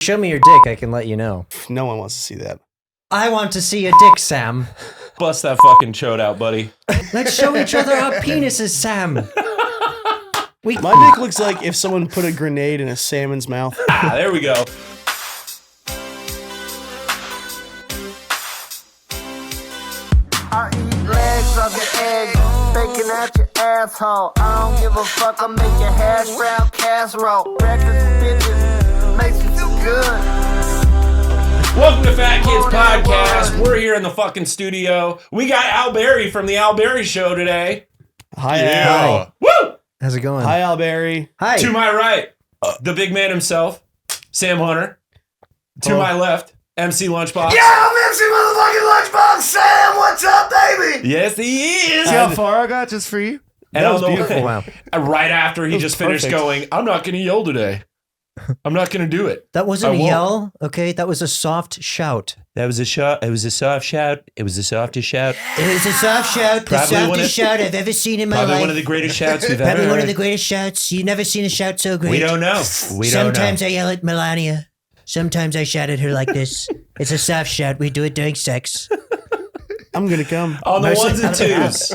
Show me your dick, I can let you know. No one wants to see that. I want to see your dick, Sam. Bust that fucking chode out, buddy. Let's show each other our penises, Sam. My dick looks like if someone put a grenade in a salmon's mouth. There we go. I eat legs of your eggs, bacon at your asshole. I don't give a fuck, I'm making hash brown casserole. Breakfast bitches makes me feel good. Welcome to Fat Kids Podcast. We're here in the fucking studio. We got Al Berry from the Al Berry Show today. Hi, Yeah. Al. Woo! How's it going? Hi, Al Berry. Hi. To my right, the big man himself, Sam Hunter. To my left, MC Lunchbox. Yeah, I'm MC motherfucking Lunchbox. Sam, what's up, baby? Yes, he is. See how far I got just for you? And That was on the beautiful. way- right after he was just finished perfect. going, I'm not going to yell today. I'm not going to do it. That wasn't I a won't. yell, okay? That was a soft shout. That was a shot. It was a soft shout. It was the softest shout. It was a soft shout, the Probably one softest of- shout I've ever seen in my Probably life. one of the greatest shouts we've Probably ever one of heard. the greatest shouts. You've never seen a shout so great. We don't know. We don't know. Sometimes I yell at Melania. Sometimes I shout at her like this. It's a soft shout. We do it during sex. I'm going to come. On the Mercy ones and out of the house.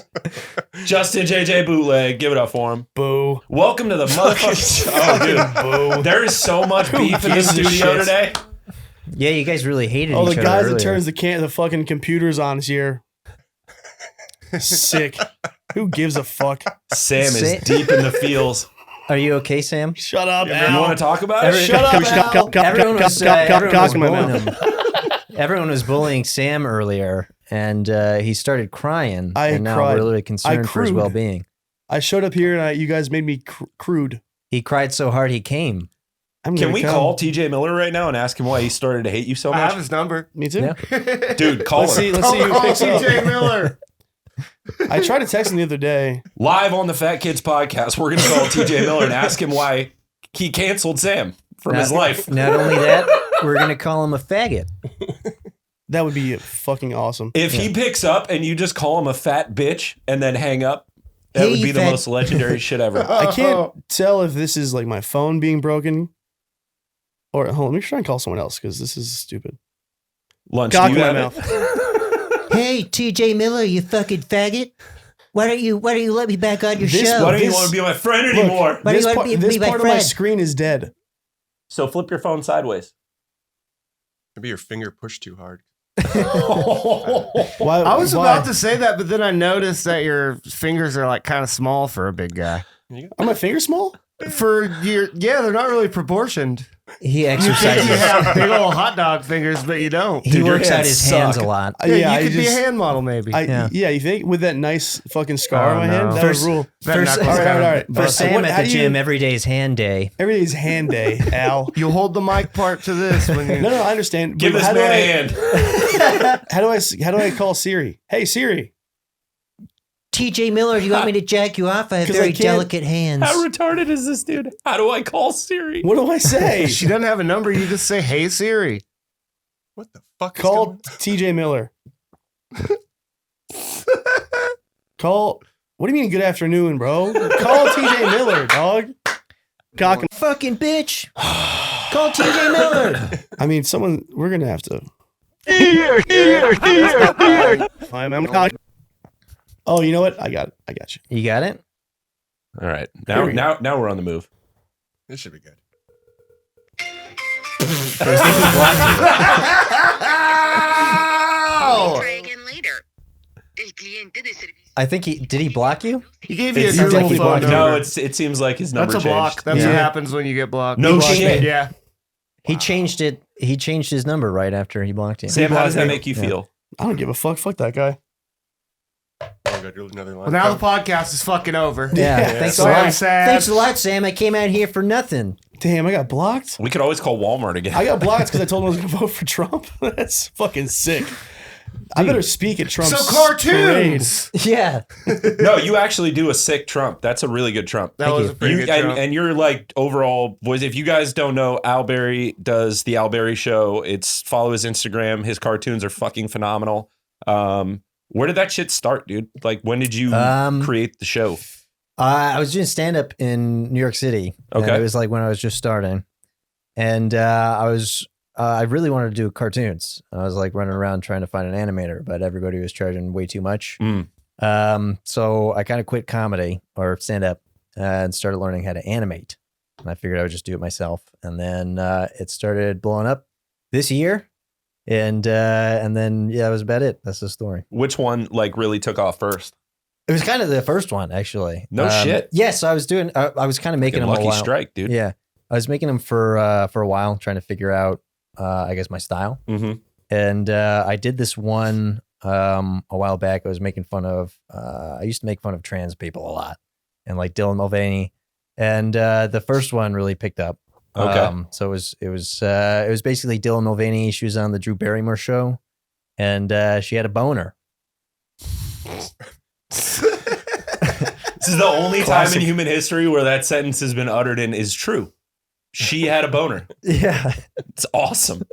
twos, Justin JJ Bootleg, give it up for him. Boo. Welcome to the motherfucking. Oh, dude, there is so much beef in the gives a studio shit? today. Yeah, you guys really hated Oh, each the other guys that earlier. turns the fucking computers on is here. Sick. Who gives a fuck? Sam is Sam- deep in the feels. Are you okay, Sam? Shut up, You Al. want to talk about Every- it? Shut up, Al. Everyone was, everyone was Cock in my bullying mouth. him. Everyone was bullying Sam earlier, and he started crying. I and now cried. we're really I concerned for his crewed. well-being. I showed up here and you guys made me crude. He cried so hard he came. I'm Can gonna we come. call TJ Miller right now and ask him why he started to hate you so I have much? his number. Me too. Yeah. Dude, call Let's him. see. Let's see who Call picks up. TJ Miller. I tried to text him the other day. Live on the Fat Kids Podcast, we're going to call TJ Miller and ask him why he canceled Sam from his life. Not only that, we're going to call him a faggot. That would be fucking awesome. If he picks up and you just call him a fat bitch and then hang up, that Hey, would be the fat- most legendary shit ever. I can't tell if this is like my phone being broken or hold on, let me try and call someone else because this is stupid. Lunch, Cock do in you my have mouth. it? Hey, TJ Miller, you fucking faggot. Why don't you let me back on your This- show? Why don't you This- want to be my friend anymore? Why do This you want part, to this be my part of my friend? screen is dead. So flip your phone sideways. Maybe your finger pushed too hard. Why? I was why? about to say that, but then I noticed that your fingers are like kind of small for a big guy. Are my fingers small? For your, yeah, they're not really proportioned. He You think exercises. you have big old hot dog fingers, but you don't. He Dude, your works out hands his hands suck. a lot. Yeah, I you could be a just- hand model, maybe. Yeah. Yeah, you think with that nice fucking scar on my Oh, hand? no. That First- would rule. That First, knuckles all right, kinda all right. for busted. Sam What- at how the do you- gym, every day is hand day. Every day's hand day, Al. You'll hold the mic part to this when you. No, I understand. Give but this how do man I- a hand. How do I call Siri? Hey Siri. TJ Miller, do you want me to jack you off? I have 'Cause I very can't- delicate hands. How retarded is this dude? How do I call Siri? What do I say? She doesn't have a number. You just say, "Hey Siri." What the fuck? Call TJ Miller. Call. What do you mean? Good afternoon, bro. Call TJ Miller, dog. Cock. Fucking bitch. Call TJ Miller. I mean, someone. We're gonna have to. I'm cock. Oh, you know what? I got it. I got you. You got it? All right. Here Now, we now we're on the move. This should be good. Try again later. El cliente de servicio. I think he block you? He gave you a It's Google definitely phone blocked. number. No, it seems like his number That's a block. changed. That's Yeah. what happens when you get blocked. No blocked shit. me. Yeah. He changed it. He changed his number right after he blocked you. Sam, how does that blocked me. make you Yeah. feel? I don't give a fuck. Fuck that guy. Oh, go do another line. Well, now the podcast is fucking over. Yeah, Yeah. thanks a Sorry, lot. sad. Thanks a lot, Sam. I came out here for nothing. Damn, I got blocked. We could always call Walmart again. I got blocked because I told him I was gonna vote for Trump. That's fucking sick. I better speak at Trump's So cartoons. Yeah. No, you actually do a sick Trump. That's a really good Trump. That was you. a pretty You, good Trump. and you're like overall voice. If you guys don't know, Al Berry does the Al Berry Show. It's follow his Instagram. His cartoons are fucking phenomenal. Where did that shit start, dude? Like, when did you create the show? I was doing stand up in New York City. Okay. It was like when I was just starting. And I really wanted to do cartoons. I was like running around trying to find an animator, but everybody was charging way too much. So I kind of quit comedy or stand up and started learning how to animate. And I figured I would just do it myself. And then it started blowing up this year. And then, yeah, that was about it. That's the story. Which one like really took off first? It was kind of the first one, actually. No shit. Yes, I was doing. I was kind of making them Lucky a while. strike, dude. Yeah, I was making them for a while, trying to figure out, I guess, my style. Mm-hmm. And I did this one a while back. I was making fun of. I used to make fun of trans people a lot, and like Dylan Mulvaney. And the first one really picked up. Okay. So it was basically Dylan Mulvaney. She was on the Drew Barrymore show, and she had a boner. This is the only time in human history where that sentence has been uttered and is true. She had a boner. Yeah. It's awesome.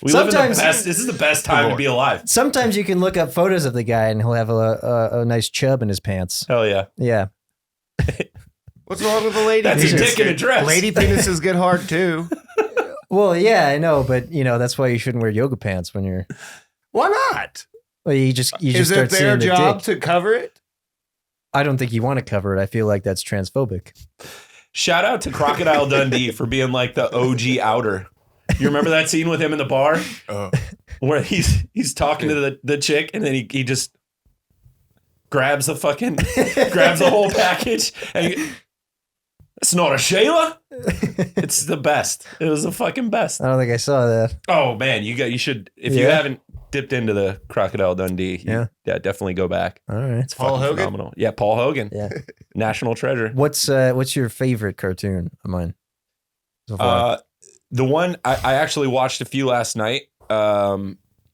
We live in the best. This is the best time to be alive. Sometimes you can look up photos of the guy and he'll have a nice chub in his pants. Hell yeah. Yeah. What's wrong with the lady That's penis? a dick in a dress. Lady penises get hard too. Well, yeah, I know, but that's why you shouldn't wear yoga pants when you're. Why not? Well, you just Is start it their seeing the job dick. to cover it? I don't think you want to cover it. I feel like that's transphobic. Shout out to Crocodile Dundee for being like the OG outer. You remember that scene with him in the bar where he's talking to the chick and then he just grabs the whole package and it's not a Shayla. It's the best. It was the fucking best. I don't think I saw that. Oh man, you should if you haven't dipped into the Crocodile Dundee, definitely go back. All right. It's Paul Hogan. Phenomenal. Yeah, Paul Hogan. Yeah. National treasure. What's your favorite cartoon of mine? So far? The one I actually watched a few last night,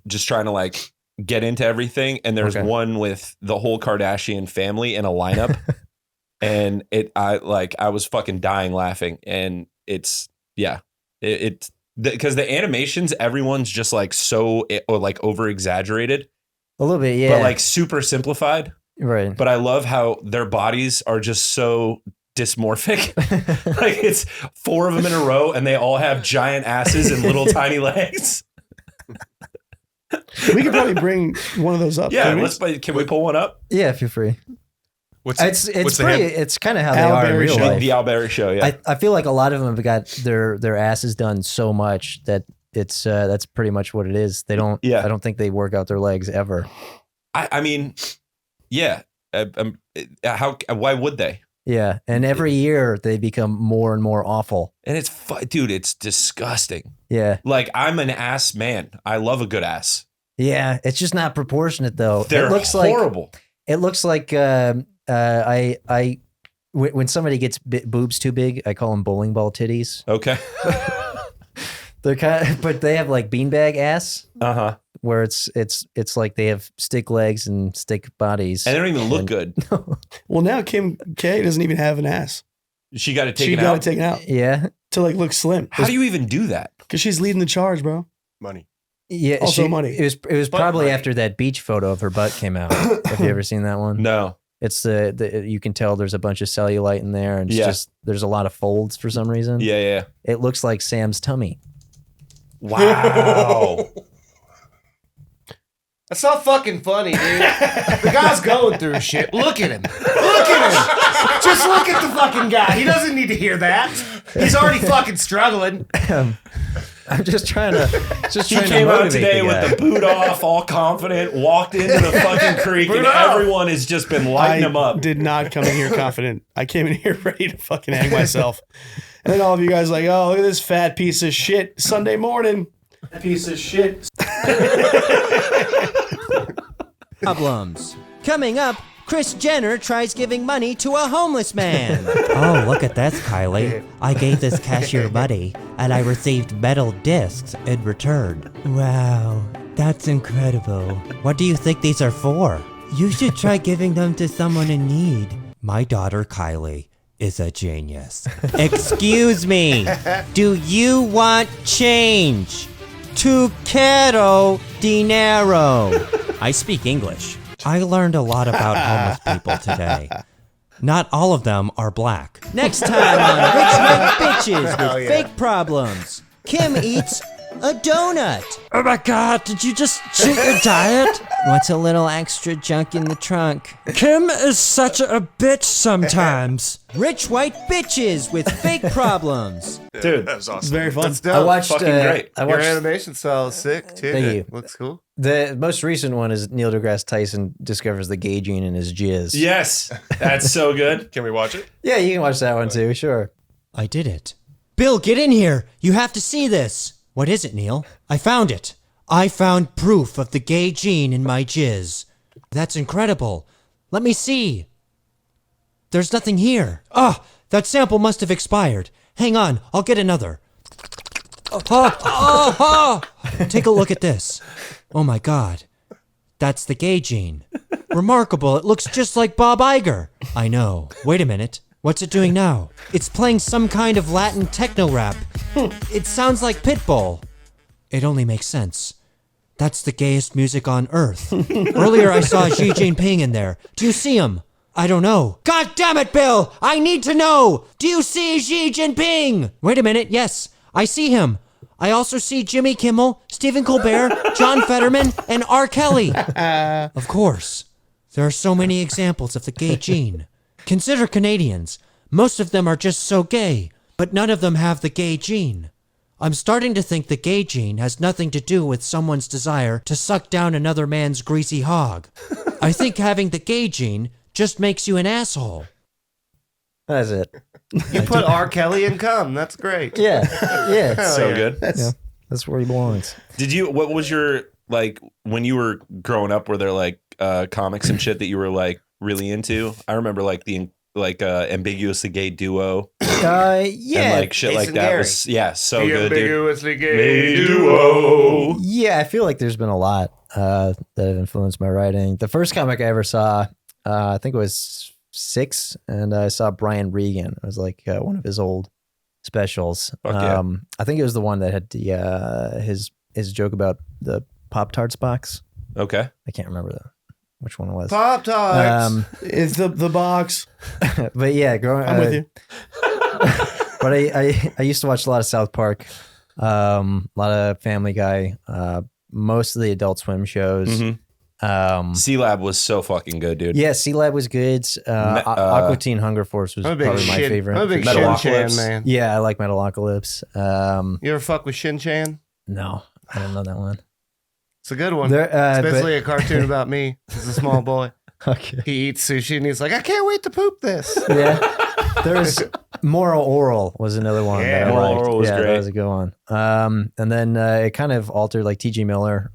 just trying to like get into everything. And there's one with the whole Kardashian family in a lineup. And I was fucking dying laughing. And it's because the animations, everyone's just like so or like over exaggerated. A little bit, yeah. But like super simplified. Right. But I love how their bodies are just so dysmorphic. Like it's 4 of them in a row and they all have giant asses and little tiny legs. We could probably bring one of those up. Yeah, can we pull one up? Yeah, feel free. It's kind of how they Al are in Berry real show. life. The Al Berry show, yeah. I feel like a lot of them have got their asses done so much that it's that's pretty much what it is. They don't. Yeah. I don't think they work out their legs ever. I mean, yeah. Why would they? Yeah, and every year they become more and more awful. And it's dude, it's disgusting. Yeah. Like I'm an ass man. I love a good ass. Yeah, it's just not proportionate though. They're it looks horrible. It looks like when somebody gets boobs too big, I call them bowling ball titties. Okay. They're but they have like beanbag ass. Uh-huh. Where it's like they have stick legs and stick bodies. And they don't even look good. Well, now Kim K doesn't even have an ass. She got it She taken got out. it taken out Yeah. to like look slim. How do you even do that? Because she's leading the charge, bro. Money. Yeah. Also money. It was Butt probably money. after that beach photo of her butt came out. Have you ever seen that one? No. It's the you can tell there's a bunch of cellulite in there, and it's just there's a lot of folds for some reason. Yeah. It looks like Sam's tummy. Wow. That's not fucking funny, dude. The guy's going through shit. Look at him. Look at him. Just look at the fucking guy. He doesn't need to hear that. He's already fucking struggling. I'm just trying to He came out today with the boot off, all confident, walked into the fucking creek, and everyone has just been lighting him up. Did not come in here confident. I came in here ready to fucking hang myself. And then all of you guys like, oh, look at this fat piece of shit Sunday morning. Piece of shit. Problems. Coming up, Kris Jenner tries giving money to a homeless man. Oh, look at this, Kylie. I gave this cashier money, and I received metal discs in return. Wow, that's incredible. What do you think these are for? You should try giving them to someone in need. My daughter, Kylie, is a genius. Excuse me, do you want change? Tu quiero dinero. I speak English. I learned a lot about homeless people today. Not all of them are black. Next time on Rich White Bitches with Fake Problems. Kim eats a donut. Oh my god, did you just cheat your diet? What's a little extra junk in the trunk? Kim is such a bitch sometimes. Rich white bitches with fake problems. Dude, That was awesome. It's very fun. That's I dope. watched. Fucking great. I Your watched animation style is sick too. Thank you. Looks cool. the most recent one is Neil deGrasse Tyson discovers the gay gene in his jizz. Yes, that's so good. Can we watch it? Yeah, you can watch that one too. Sure. I did it. Bill, get in here. You have to see this. What is it, Neil? I found it. I found proof of the gay gene in my jizz. That's incredible. Let me see. There's nothing here. Ah, that sample must have expired. Hang on, I'll get another. Take a look at this. Oh my god. That's the gay gene. Remarkable, it looks just like Bob Iger. I know. Wait a minute. What's it doing now? It's playing some kind of Latin techno rap. It sounds like Pitbull. It only makes sense. That's the gayest music on earth. Earlier I saw Xi Jinping in there. Do you see him? I don't know. God damn it, Bill! I need to know! Do you see Xi Jinping? Wait a minute, yes. I see him. I also see Jimmy Kimmel, Stephen Colbert, John Fetterman, and R. Kelly. Of course. There are so many examples of the gay gene. Consider Canadians. Most of them are just so gay, but none of them have the gay gene. I'm starting to think the gay gene has nothing to do with someone's desire to suck down another man's greasy hog. I think having the gay gene just makes you an asshole. That's it. You put R. Kelly in cum. That's great. Yeah. Yeah. So yeah. good. That's where he belongs. Did you? What was your like when you were growing up? Were there like comics and shit that you were like really into? I remember like the ambiguously gay duo. Yeah. And like shit Ace like and that Gary. was so The good, dude. ambiguously gay duo. Yeah, I feel like there's been a lot that have influenced my writing. The first comic I ever saw, I think it was 6, and I saw Brian Regan. It was like one of his old specials. Fuck yeah. I think it was the one that had the his joke about the Pop-Tarts box. Okay. I can't remember which one it was. Pop Tarts. It's the box. But yeah, growing. I'm with you. But I used to watch a lot of South Park, a lot of Family Guy, most of the Adult Swim shows. Mm-hmm. C-Lab was so fucking good, dude. Yeah, C-Lab was good. Aqua Teen Hunger Force was I'm a big probably my Shin- favorite. I'm a big Metalocalypse. Shin-Chan man. Yeah, I like Metalocalypse. You ever fuck with Shin-Chan? No, I don't know that one. It's a good one. There, It's basically a cartoon about me as a small boy. Okay. He eats sushi and he's like, I can't wait to poop this. Yeah. There's Moral Oral was another one. Yeah, that I Moral liked. Oral was yeah, great. That was a good one. And then it kind of altered like T.G. Miller.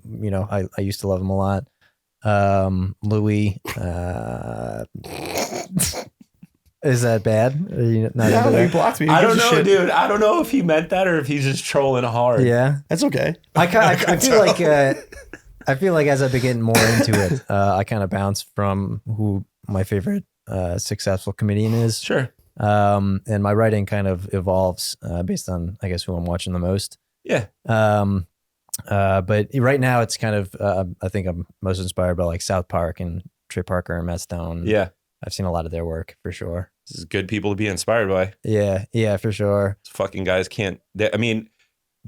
You know, I used to love him a lot. Louis. Is that bad? Are you not into Yeah, he that? blocked me. Who I don't gives a know, shit? dude. I don't know if he meant that or if he's just trolling hard. Yeah. That's okay. I feel like I feel like as I've been getting more into it, I kind of bounce from who my favorite successful comedian is. Sure. And my writing kind of evolves based on, I guess, who I'm watching the most. Yeah. But right now it's kind of, I think I'm most inspired by like South Park and Trey Parker and Matt Stone. Yeah. I've seen a lot of their work for sure. This is good people to be inspired by. Yeah, for sure. These fucking guys can't. I mean,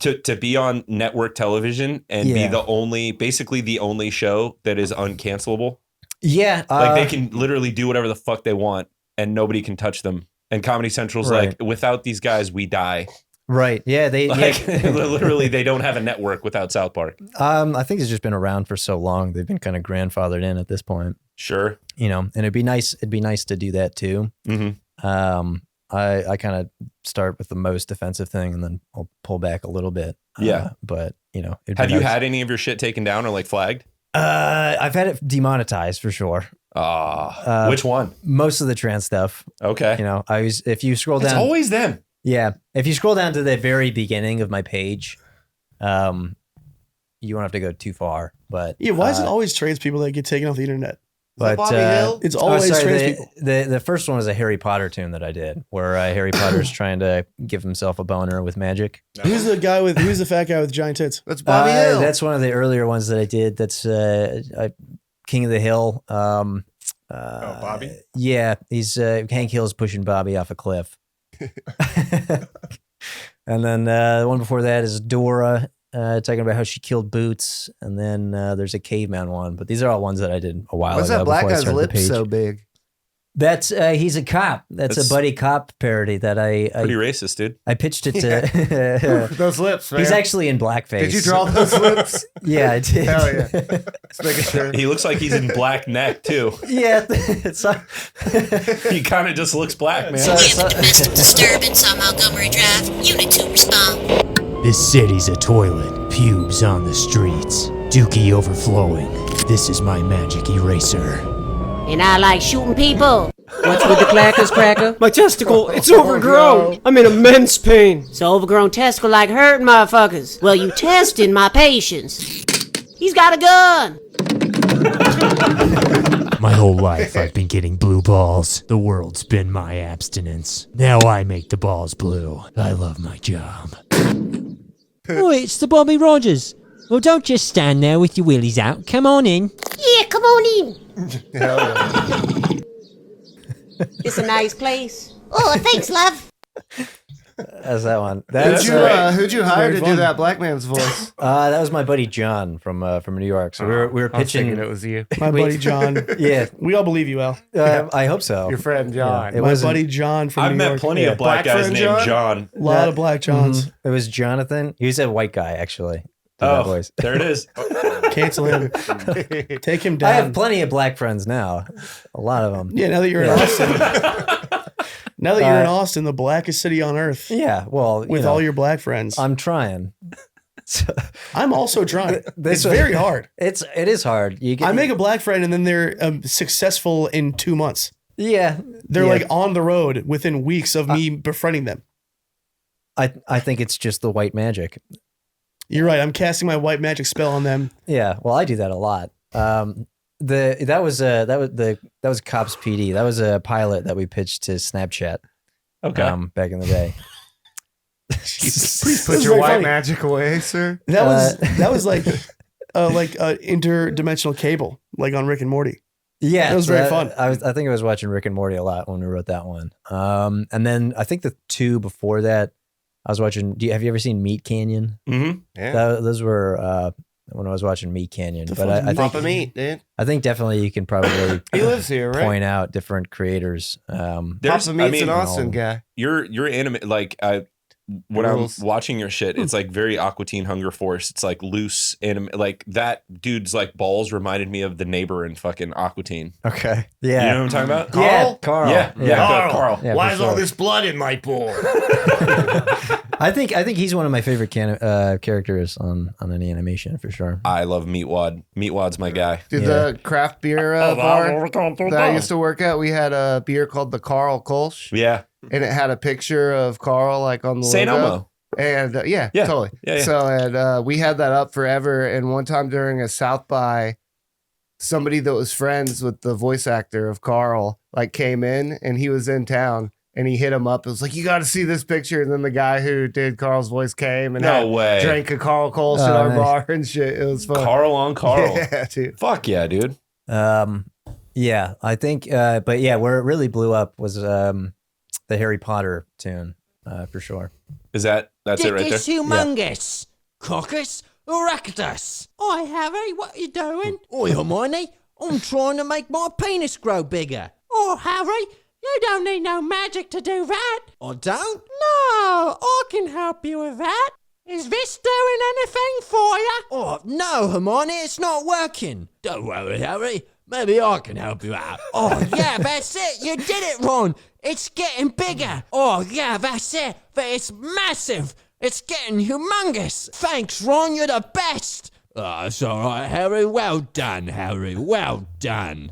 to be on network television and be Yeah. basically the only show that is uncancelable. Yeah. Like they can literally do whatever the fuck they want and nobody can touch them. And Comedy Central's Right. like, without these guys, we die. Right. Yeah. Like literally, they don't have a network without South Park. I think it's just been around for so long. They've been kind of grandfathered in at this point. Sure. You know, and it'd be nice to do that too. Mm-hmm. I kind of start with the most offensive thing and then I'll pull back a little bit. Yeah. But you know, Have you had any of your shit taken down or like flagged? I've had it demonetized for sure. Which one? Most of the trans stuff. Okay. You know, if you scroll It's down, always them. yeah. If you scroll down to the very beginning of my page, you won't have to go too far. But Yeah, why is it always trans people that get taken off the internet? But Bobby Hill? It's always trans the, people. the first one was a Harry Potter tune that I did, where Harry Potter's trying to give himself a boner with magic. Who's the fat guy with giant tits? That's Bobby Hill. That's one of the earlier ones that I did. That's King of the Hill. Bobby? Yeah, he's Hank Hill's pushing Bobby off a cliff. And then the one before that is Dora, talking about how she killed Boots. And then there's a caveman one. But these are all ones that I did a while What's ago. that black before I guy's started the lips page. so big? That's he's a cop. That's a buddy cop parody that I Pretty racist, dude. I pitched it to. Those lips, man. He's actually in blackface. Did you draw those lips? Yeah, I did. Hell yeah. Just making sure. He looks like he's in black neck too. Yeah, it's He kind of just looks black, man. We have a domestic disturbance on Montgomery Drive. Unit 2 respond. This city's a toilet. Pubes on the streets. Dookie overflowing. This is my magic eraser. And I like shooting people. What's with the clackers, cracker? My testicle, it's overgrown. I'm in immense pain. So overgrown testicle like hurting motherfuckers. Well, you testing my patience. He's got a gun. My whole life I've been getting blue balls. The world's been my abstinence. Now I make the balls blue. I love my job. Oh, it's the Bobby Rogers. Well, don't just stand there with your willies out. Come on in. Yeah, come on in. It's a nice place. Oh, thanks, love. That's that one. Who'd you hire to do that black man's voice? That was my buddy John from New York. So we were I was pitching. thinking it was you. My buddy John. Yeah, We all believe you, Al. I hope so. Your friend John. It My wasn't- buddy John from I've New met York. plenty of black Black guys friend named John? John. A lot of black Johns. It was Jonathan. He was a white guy actually. Did that Oh, voice. there it is. Cancel him. Take him I down. have plenty of black friends now. A lot of them. Yeah, now that you're in Austin. Now that you're in Austin, the blackest city on earth. Yeah. Well, With all your black friends. I'm trying. So, I'm also trying. This It's very hard. it is hard. You get, I make a black friend and then they're successful in 2 months. yeah. They're yeah. like on the road within weeks of me befriending them. I think it's just the white magic. You're right. I'm casting my white magic spell on them. Yeah. Well, I do that a lot. That was Cops PD. That was a pilot that we pitched to Snapchat. Okay. Back in the day. Please It put was your very white funny. magic away, sir. That was like interdimensional cable, like on Rick and Morty. Yeah, That was very fun. I think I was watching Rick and Morty a lot when we wrote that one. And then I think the two before that, I was watching. Have you ever seen Meat Canyon? Mm-hmm. Yeah. Those were when I was watching Meat Canyon. The But fuck's I Papa think Meat, dude. I think definitely you can probably He lives here, right? point out different creators. There's- Papa Meat's I mean, an Austin guy. You're anime like when Rules. I'm watching your shit, it's like very Aqua Teen Hunger Force. It's like loose anime. Like that dude's like balls reminded me of the neighbor in fucking Aqua Teen. Okay. Yeah. You know what I'm talking about? Yeah, Carl. Yeah, Carl. Yeah, Why for is all sure. this blood in my pool? I think he's one of my favorite characters on any animation for sure. I love Meatwad. Meatwad's my guy. Dude, Yeah. the craft beer bar that I used to work at, we had a beer called the Carl Kolsch, Yeah. and it had a picture of Carl like on the St. logo. Elmo. And yeah, Yeah. totally. Yeah, yeah. So and we had that up forever. And one time during a South by, somebody that was friends with the voice actor of Carl like came in, and he was in town, and he hit him up. It was like, you got to see this picture. And then the guy who did Carl's voice came and No way. drank a Carl Kolsch at Oh, our nice. bar and shit. It was fun. Carl on Carl. Yeah, dude. Fuck yeah, dude. Yeah, I think. But yeah, where it really blew up was the Harry Potter tune for sure. That's it right there? Dickus humongous. Coccus erectus. Oi, Harry, what you doing? Oi, Hermione, I'm trying to make my penis grow bigger. Oh, Harry, you don't need no magic to do that. I don't? No, I can help you with that. Is this doing anything for you? Oh, no, Hermione, it's not working. Don't worry, Harry. Maybe I can help you out. Oh, yeah, that's it. You did it, Ron. It's getting bigger. Oh, yeah, that's it. But it's massive. It's getting humongous. Thanks, Ron. You're the best. Oh, it's all right, Harry. Well done, Harry. Well done.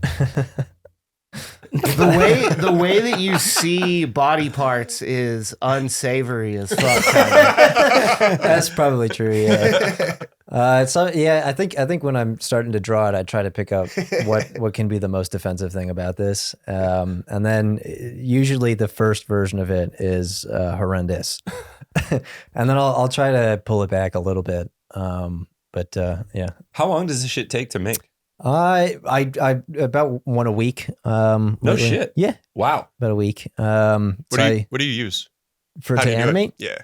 The way that you see body parts is unsavory as fuck. Tyler. That's probably true. Yeah. I think when I'm starting to draw it, I try to pick up what can be the most offensive thing about this, and then usually the first version of it is horrendous, and then I'll try to pull it back a little bit. Yeah. How long does this shit take to make? I about one a week. No lately. shit. Yeah, Wow. about a week. What do you use? for How to do you do it? animate? Yeah.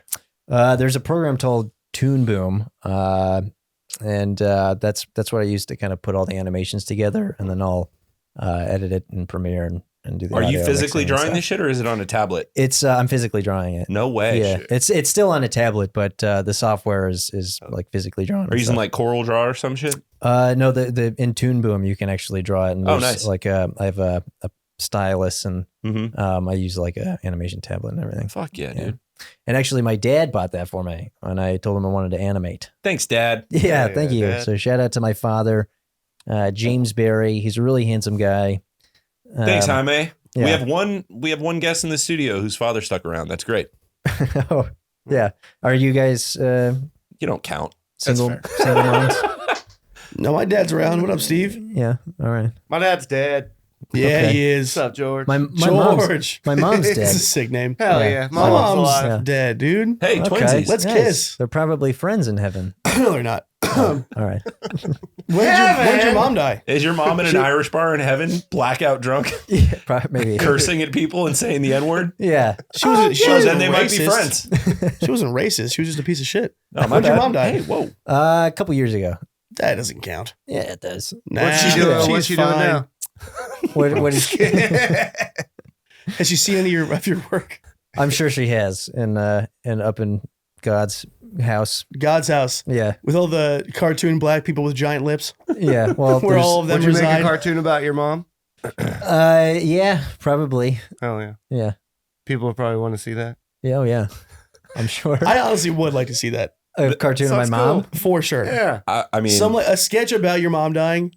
There's a program called Toon Boom, and that's what I use to kind of put all the animations together, and then I'll edit it in Premiere and do the Are you audio physically mixing and drawing stuff. this shit, or is it on a tablet? It's I'm physically drawing it. No way. Yeah, Shit. it's still on a tablet, but the software is like physically drawn. Are you using like Coral Draw or some shit? No, the in Toon Boom you can actually draw it. And Oh, there's, nice. Like I have a stylus, and I use like a animation tablet and everything. Fuck yeah, dude. And actually, my dad bought that for me, and I told him I wanted to animate. Thanks, Dad. Yeah, thank you. Dad. So shout out to my father, James Barry. He's a really handsome guy. Thanks, Jaime. yeah. We have one guest in the studio whose father stuck around. That's great. Oh, yeah. Are you guys You don't count. single moms? No, my dad's around. What up, Steve? Yeah. All right. My dad's dead. Yeah, Okay. he is. What's up, George? My George. My mom's It's a dead. sick name. Hell yeah. My Mom's mom's alive. dead, dude. Hey, twinsies. Let's Nice. kiss. They're probably friends in heaven. No, they're not. All right. When did your mom die? Is your mom in an Irish bar in heaven, blackout drunk, Yeah, maybe. cursing at people and saying the N-word? Yeah. She wasn't Then they might be racist. friends. She wasn't racist. She was just a piece of shit. Oh, my When did your bad. mom die? Hey, whoa. A couple years ago. That doesn't count. Yeah, it does. Nah, What's she doing? she's What's she doing fine. now? What is? Has she seen any of your work? I'm sure she has in up in God's house. God's house. Yeah. With all the cartoon black people with giant lips. Yeah. Well, Where all of them Would you make reside. a cartoon about your mom? yeah, probably. Hell yeah. Yeah. People would probably want to see that. Yeah. Oh, yeah. I'm sure. I honestly would like to see that. A cartoon of my Sounds mom. cool. For sure. Yeah. I mean, Some a sketch about your mom dying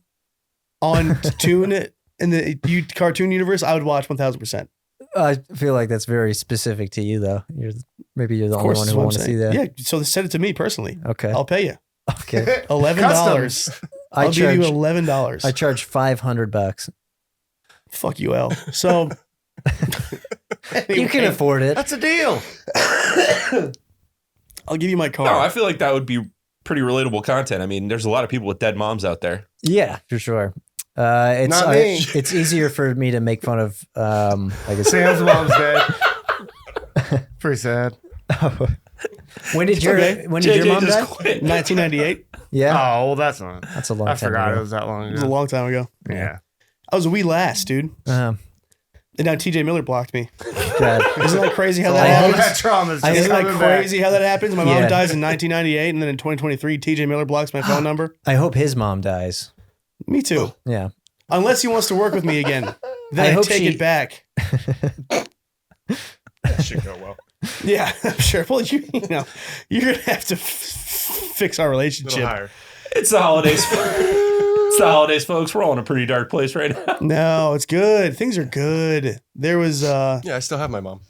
on Toon in the cartoon universe, I would watch 1000%. I feel like that's very specific to you, though. Maybe you're the only one that's who what I'm wants to see saying. that. Yeah, so send it to me personally. Okay. I'll pay you Okay. $11. I I'll give you charge. $11. I charge $500. Fuck you, L. So You can afford it. That's a deal. I'll give you my car. no, I feel like that would be pretty relatable content. I mean, there's a lot of people with dead moms out there. Yeah, for sure. It's Not me. it's easier for me to make fun of. I guess. Sam's mom's dead. Pretty sad. When did your okay. When did your JJ mom just die? quit. 1998. Yeah, Oh, well, that's not. that's a long I time forgot ago. it was that long It was a ago. long time ago. Yeah. I was a wee lass, dude. Um, And now TJ Miller blocked me. God. Isn't that crazy how All that I happens? that trauma's just Isn't that coming back. crazy how that happens? My mom Yeah. dies in 1998, and then in 2023, TJ Miller blocks my phone number. I hope his mom dies. Me too. Yeah. Unless he wants to work with me again, then I I hope take she- it back. That should go well. Yeah, I'm sure. Well, you're gonna have to fix our A little relationship. higher. It's the holidays. It's the holidays, folks. We're all in a pretty dark place right now. No, it's good. Things are good. There was, Yeah, I still have my mom.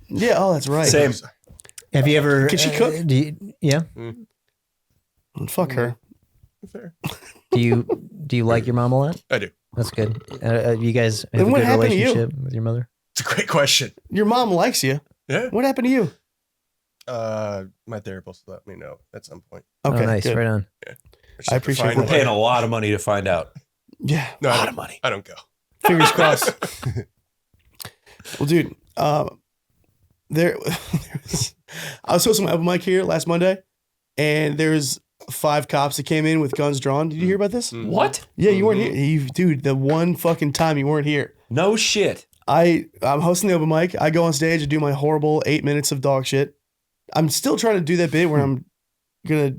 yeah. Oh, that's right. Same. Have you ever? Can she cook? Yeah. Fuck her. Fair. Do you like your mom a lot? I do. That's good. You guys have Then a what good happened to you? relationship with your mother? It's a great question. Your mom likes you. Yeah. What happened to you? My therapist let me know at some point. Okay, Oh, nice. good. Right on. I appreciate Find We're that. paying a lot of money to find out. Yeah, No, a I lot don't- of money. I don't go. Fingers crossed. Well, dude, there was, I was hosting my open mic here last Monday, and there's 5 cops that came in with guns drawn. Did you hear about this? What? Yeah, you weren't here. Dude, the one fucking time you weren't here. No shit. I'm hosting the open mic. I go on stage and do my horrible 8 minutes of dog shit. I'm still trying to do that bit where I'm gonna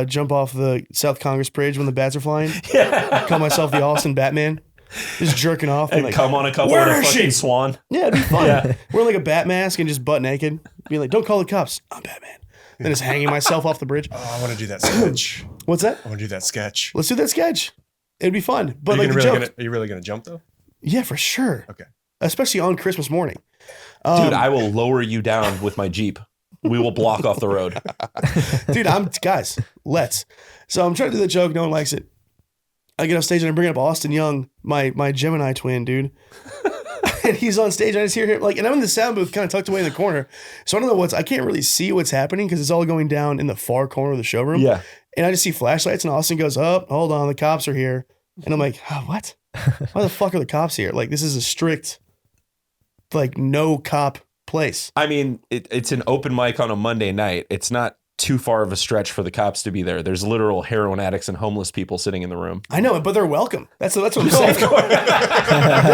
jump off the South Congress Bridge when the bats are flying. Yeah. Call myself the Austin Batman. Just jerking off. And like, come on a couple "Where with a is fucking she?" swan. Yeah, it'd be fun. Yeah. Wear like a bat mask and just butt naked. Be like, don't call the cops. I'm Batman. Then just hanging myself off the bridge. Oh, I want to do that sketch. What's that? I want to do that sketch. Let's do that sketch. It'd be fun. But are, like you the really joke. are you really gonna jump though? Yeah, for sure. Okay. Especially on Christmas morning. Dude, I will lower you down with my Jeep. We will block off the road. Dude, guys, let's. So I'm trying to do the joke. No one likes it. I get off stage and I bring up Austin Young, my Gemini twin, dude. And he's on stage. And I just hear him and I'm in the sound booth kind of tucked away in the corner. So I don't know I can't really see what's happening because it's all going down in the far corner of the showroom. Yeah. And I just see flashlights and Austin goes, oh, hold on, the cops are here. And I'm like, oh, what? Why the fuck are the cops here? Like, this is a strict, no cop place. I mean, it's an open mic on a Monday night. It's not too far of a stretch for the cops to be there. There's literal heroin addicts and homeless people sitting in the room. I know, but they're welcome. That's what I'm saying. They're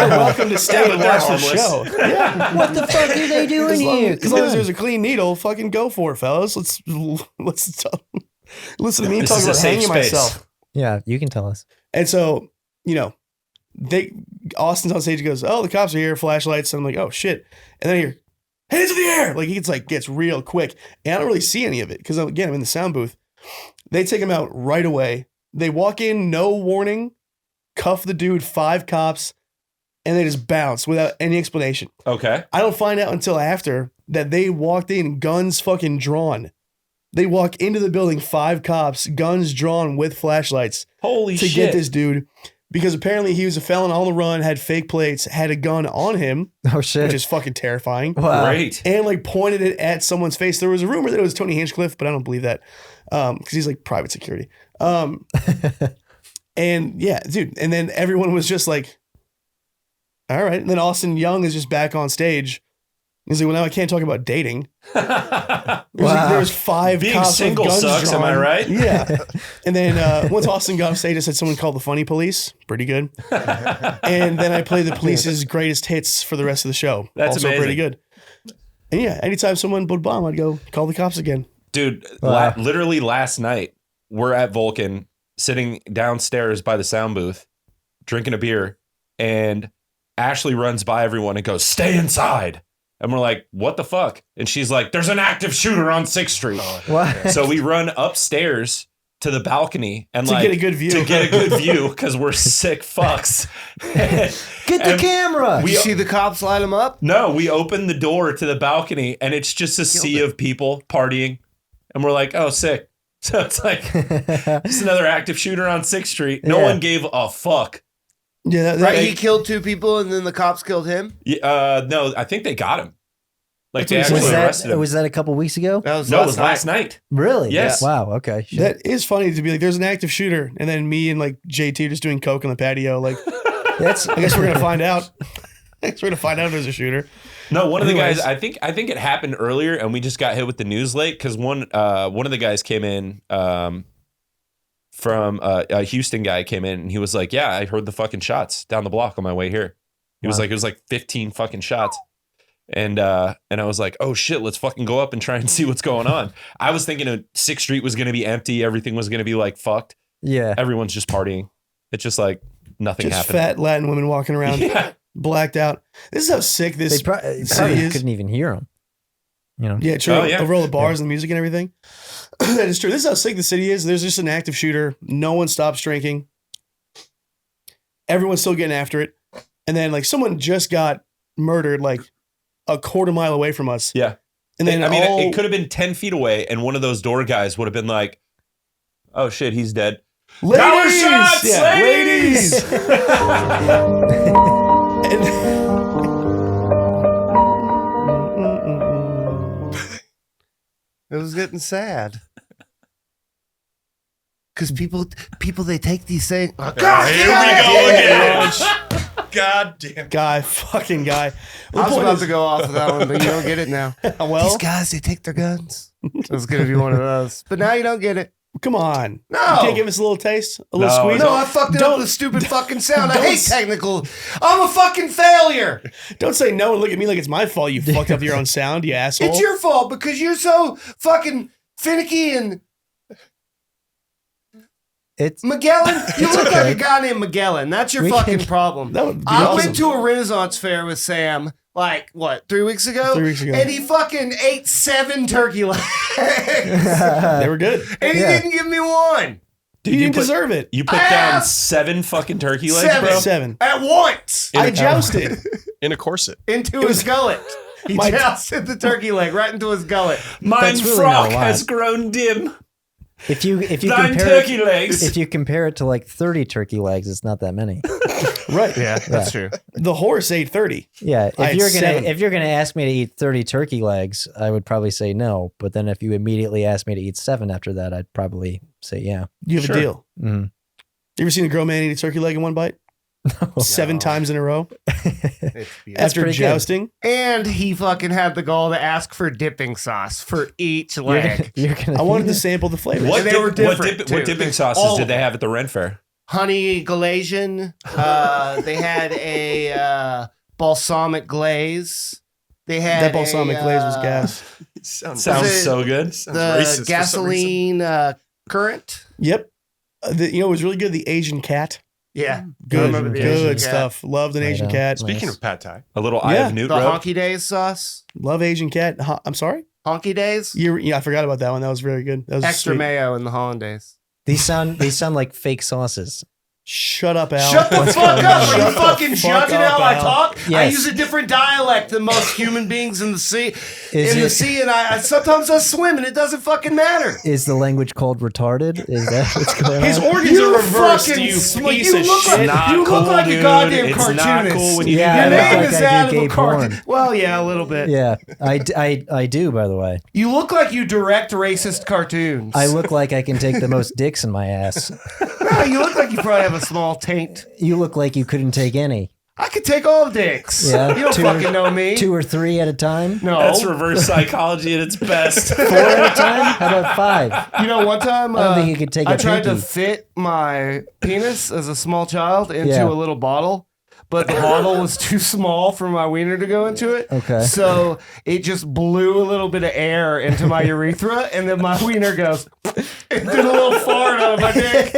welcome to stay and watch the show. Yeah. What the fuck are they doing here? As long as there's a clean needle, fucking go for it, fellas. Let's listen to me talk about hanging myself. Yeah, you can tell us. And so, Austin's on stage and goes, "Oh, the cops are here, flashlights." And I'm like, "Oh shit!" And then I hear, "Hands in the air!" Like he gets real quick, and I don't really see any of it because again I'm in the sound booth. They take him out right away. They walk in, no warning, cuff the dude, 5 cops, and they just bounce without any explanation. Okay. I don't find out until after that they walked in, guns fucking drawn. They walk into the building, 5 cops, guns drawn with flashlights. Holy shit. To get this dude. Because apparently he was a felon on the run, had fake plates, had a gun on him. Oh, shit. Which is fucking terrifying. Wow. Great. And like pointed it at someone's face. There was a rumor that it was Tony Hinchcliffe, but I don't believe that. Because he's like private security. And yeah, dude. And then everyone was just like, all right. And then Austin Young is just back on stage. He's like, well, now I can't talk about dating. There was 5 Being cops single with guns sucks, drawn. am I right? Yeah. And then once Austin got off stage, I said someone called the funny police. Pretty good. And then I played the police's greatest hits for the rest of the show. That's also amazing. pretty good. And yeah, anytime someone would bomb, I'd go call the cops again. Dude, Wow. literally last night, we're at Vulcan, sitting downstairs by the sound booth, drinking a beer, and Ashley runs by everyone and goes, "Stay inside." And we're like, "What the fuck?" And she's like, "There's an active shooter on 6th Street." What? So we run upstairs to the balcony and To like get a good view. To get a good view because we're sick fucks. Get the camera. You see the cops light him up? No, we open the door to the balcony and it's just a sea of people partying. And we're like, "Oh, sick." So it's like, just another active shooter on 6th Street. No Yeah. one gave a fuck. Yeah, Right, he killed 2 people and then the cops killed him? No, I think they got him. Like they That's what actually he arrested him. Was that a couple weeks ago? That was No, it was last night. Really? Yes. Wow. Okay. Shit. That is funny to be like, there's an active shooter, and then me and like JT just doing coke on the patio. Like, I guess we're gonna find out. I guess we're gonna find out if there's a shooter. No, one of the Anyways. guys. I think it happened earlier, and we just got hit with the news late because one of the guys came in from a Houston guy came in, and he was like, "Yeah, I heard the fucking shots down the block on my way here." He was like, "It was like 15 fucking shots," and I was like, "Oh shit, let's fucking go up and try and see what's going on." I was thinking 6th Street was going to be empty, everything was going to be like fucked. Yeah. Everyone's just partying. It's just like nothing Just happened. fat Latin women walking around, Yeah. blacked out. This is how sick this They probably city is. couldn't even hear him. You know. Yeah, true. Oh, yeah. Over all the bars and the music and everything. That is true. This is how sick the city is. There's just an active shooter. No one stops drinking. Everyone's still getting after it. And then like someone just got murdered like a quarter mile away from us. Yeah. And then I mean, all, it could have been 10 feet away, and one of those door guys would have been like, "Oh shit, he's dead." ladies, Dollar shots, yeah, ladies! It was getting sad. Because people, they take these things. Oh, God, Here we go again. God damn. Guy, fucking guy. I was about to go off of that one, but you don't get it now. Well, These guys, they take their guns. It was going to be one of those. But now you don't get it. come on. No. You can't give us a little taste? A little No, squeeze? No, I fucked it up with a stupid fucking sound. I hate technical. I'm a fucking failure. Don't say no and look at me like it's my fault you fucked up your own sound, you asshole. It's your fault because you're so fucking finicky and It's Magellan. You look okay. like a guy named Magellan. That's your We fucking can- problem. That would be I awesome. went to a Renaissance fair with Sam, like, what, 3 weeks ago? 3 weeks ago. And he fucking ate 7 turkey legs. They were good. And he Yeah. didn't give me one. Dude, You didn't deserve it. You put I down have 7 fucking turkey legs, 7. bro. 7. At once. I jousted. In a corset. Into his gullet. He My- jousted the turkey leg right into his gullet. Mine That's really frock not a lot. has grown dim. if you Thine compare turkey legs. if you compare it to like 30 turkey legs, it's not that many. Right. Yeah, that's true. The horse ate 30. Yeah, I had 7. if you're gonna ask me to eat 30 turkey legs, I would probably say no. But then if you immediately ask me to eat 7 after that, I'd probably say yeah. You have Sure. a deal. Mhm. You ever seen a grown man eat a turkey leg in one bite? 7 times in a row after pretty jousting. And he fucking had the gall to ask for dipping sauce for each leg. I wanted to sample the flavors. What, And they were different, what too. dipping sauces All did of they them. have at the Ren Fair? Honey Galatian. They had a balsamic glaze. They had That balsamic glaze was gas. Sounds So good. The gasoline current. Yep. What was really good? The Asian cat. Yeah. Good, remember the Asian good cat. stuff. Loved an Asian cat. Speaking of pad thai, A little Eye of Newt The rub. Honky Days sauce. Love Asian cat. I'm sorry? Honky Days. I forgot about that one. That was very good. That was Extra sweet. mayo in the hollandaise. These sound like fake sauces. Shut up, Al. Shut the What's fuck going up! on? Are you Shut the fucking fuck judging up, how I Al. talk? I Yes. use a different dialect than most human beings in the sea. Is in the it- sea, and I sometimes I swim, and it doesn't fucking matter. Is the language called retarded? Is that what's going His on? organs You are reversed, fucking you sm- piece you of look shit. like- you look like a goddamn It's not cartoonist. cool when you Yeah, do Your I that. look name like is I out do of gay a cartoon. porn. Well, yeah, a little bit. Yeah, I do. By the way, You look like you direct racist cartoons. I look like I can take the most dicks in my ass. No, you look like you probably have a small taint. You look like you couldn't take any. I could take all dicks. Yeah, You don't fucking know me. 2 or 3 at a time. No. That's reverse psychology at its best. 4 at a time. How about 5? You know, one time I don't think you could take I a tried to pinky. fit my penis as a small child into Yeah. a little bottle, but the bottle was too small for my wiener to go into it. Okay. So it just blew a little bit of air into my urethra, and then my wiener goes, it did a little fart out of my dick.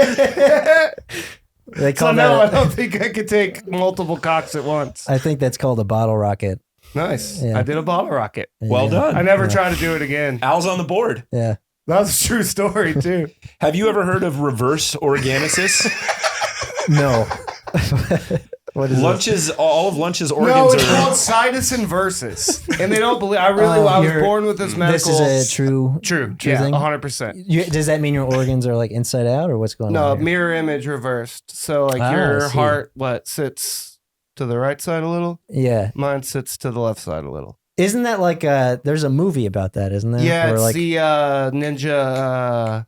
They So call no, I that. don't think I could take multiple cocks at once. I think that's called a bottle rocket. Nice. Yeah. I did a bottle rocket. Well Yeah. done. I never tried to do it again. Al's on the board. Yeah. That was a true story, too. Have you ever heard of reverse organosis? No. What is Lunch's, all of Lunch's organs No, it's are. called sinus inversus. And they don't believe. I was you're- born with this This medical. is a true yeah, thing? 100%. Does that mean your organs are like inside out, or what's going No, on? here? mirror image reversed. So like Ah, I your see. heart, sits to the right side a little? Yeah. Mine sits to the left side a little. Isn't that like there's a movie about that, isn't there? Yeah, Where, it's like, the ninja,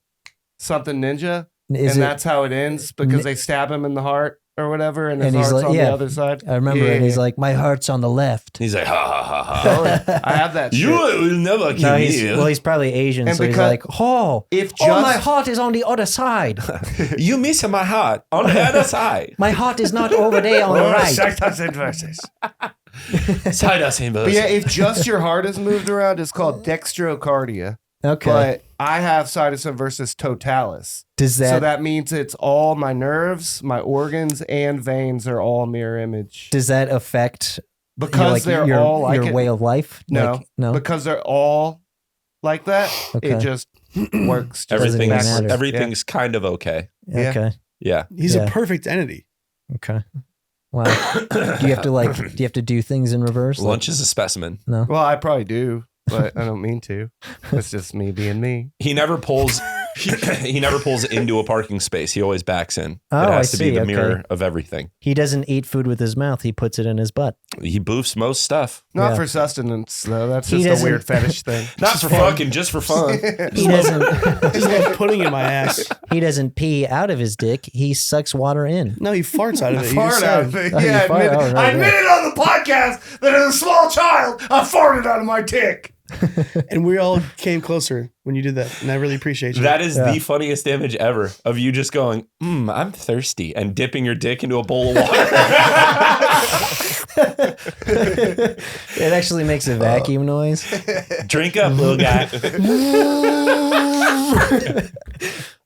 something ninja. Is And it- that's how it ends because they stab him in the heart or whatever, and his And he's heart's like- on yeah. the other side. I remember Yeah, it. He's yeah. like, my heart's on the left. He's like, ha ha ha ha. Oh, yeah. I have that shit. You will never kill No, me. he's probably Asian, And so he's because- like, oh, If my just heart is on the other side. You miss my heart on the other side. My heart is not over there on the right. Sinus inversus. Sinus inverse. But yeah, if just your heart is moved around, it's called dextrocardia. Okay. But I have sinus inversus totalis. Does that, So that means it's all my nerves, my organs, and veins are all mirror image. does that affect Because they're your, all like your it. way of life? No, Like, no. because they're all like that. Okay. It just works. Just Doesn't even everything's matter. everything's kind of okay. yeah. Okay. Yeah. He's Yeah. a perfect entity. Okay. Wow. Do you have to do things in reverse? Like- Lunch is a specimen. no. Well, I probably do, but I don't mean to. It's just me being me. He never pulls. He never pulls into a parking space. He always backs in. Oh, it has I to see. be the Okay. mirror of everything. He doesn't eat food with his mouth. He puts it in his butt. He boofs most stuff. Not Yeah. for sustenance, though. That's He just a doesn't- weird fetish thing. Not for fucking, just for fun. He doesn't. He's like putting in my ass. He doesn't pee out of his dick. He sucks water in. No, he farts out of it. You Fart just out said. of it. Oh, you Yeah, fart- admit, oh, right, I right. admitted on the podcast that as a small child, I farted out of my dick. And we all came closer when you did that. And I really appreciate you. That is Yeah. the funniest image ever of you just going, I'm thirsty, and dipping your dick into a bowl of water. It actually makes a vacuum noise. Drink up, little guy.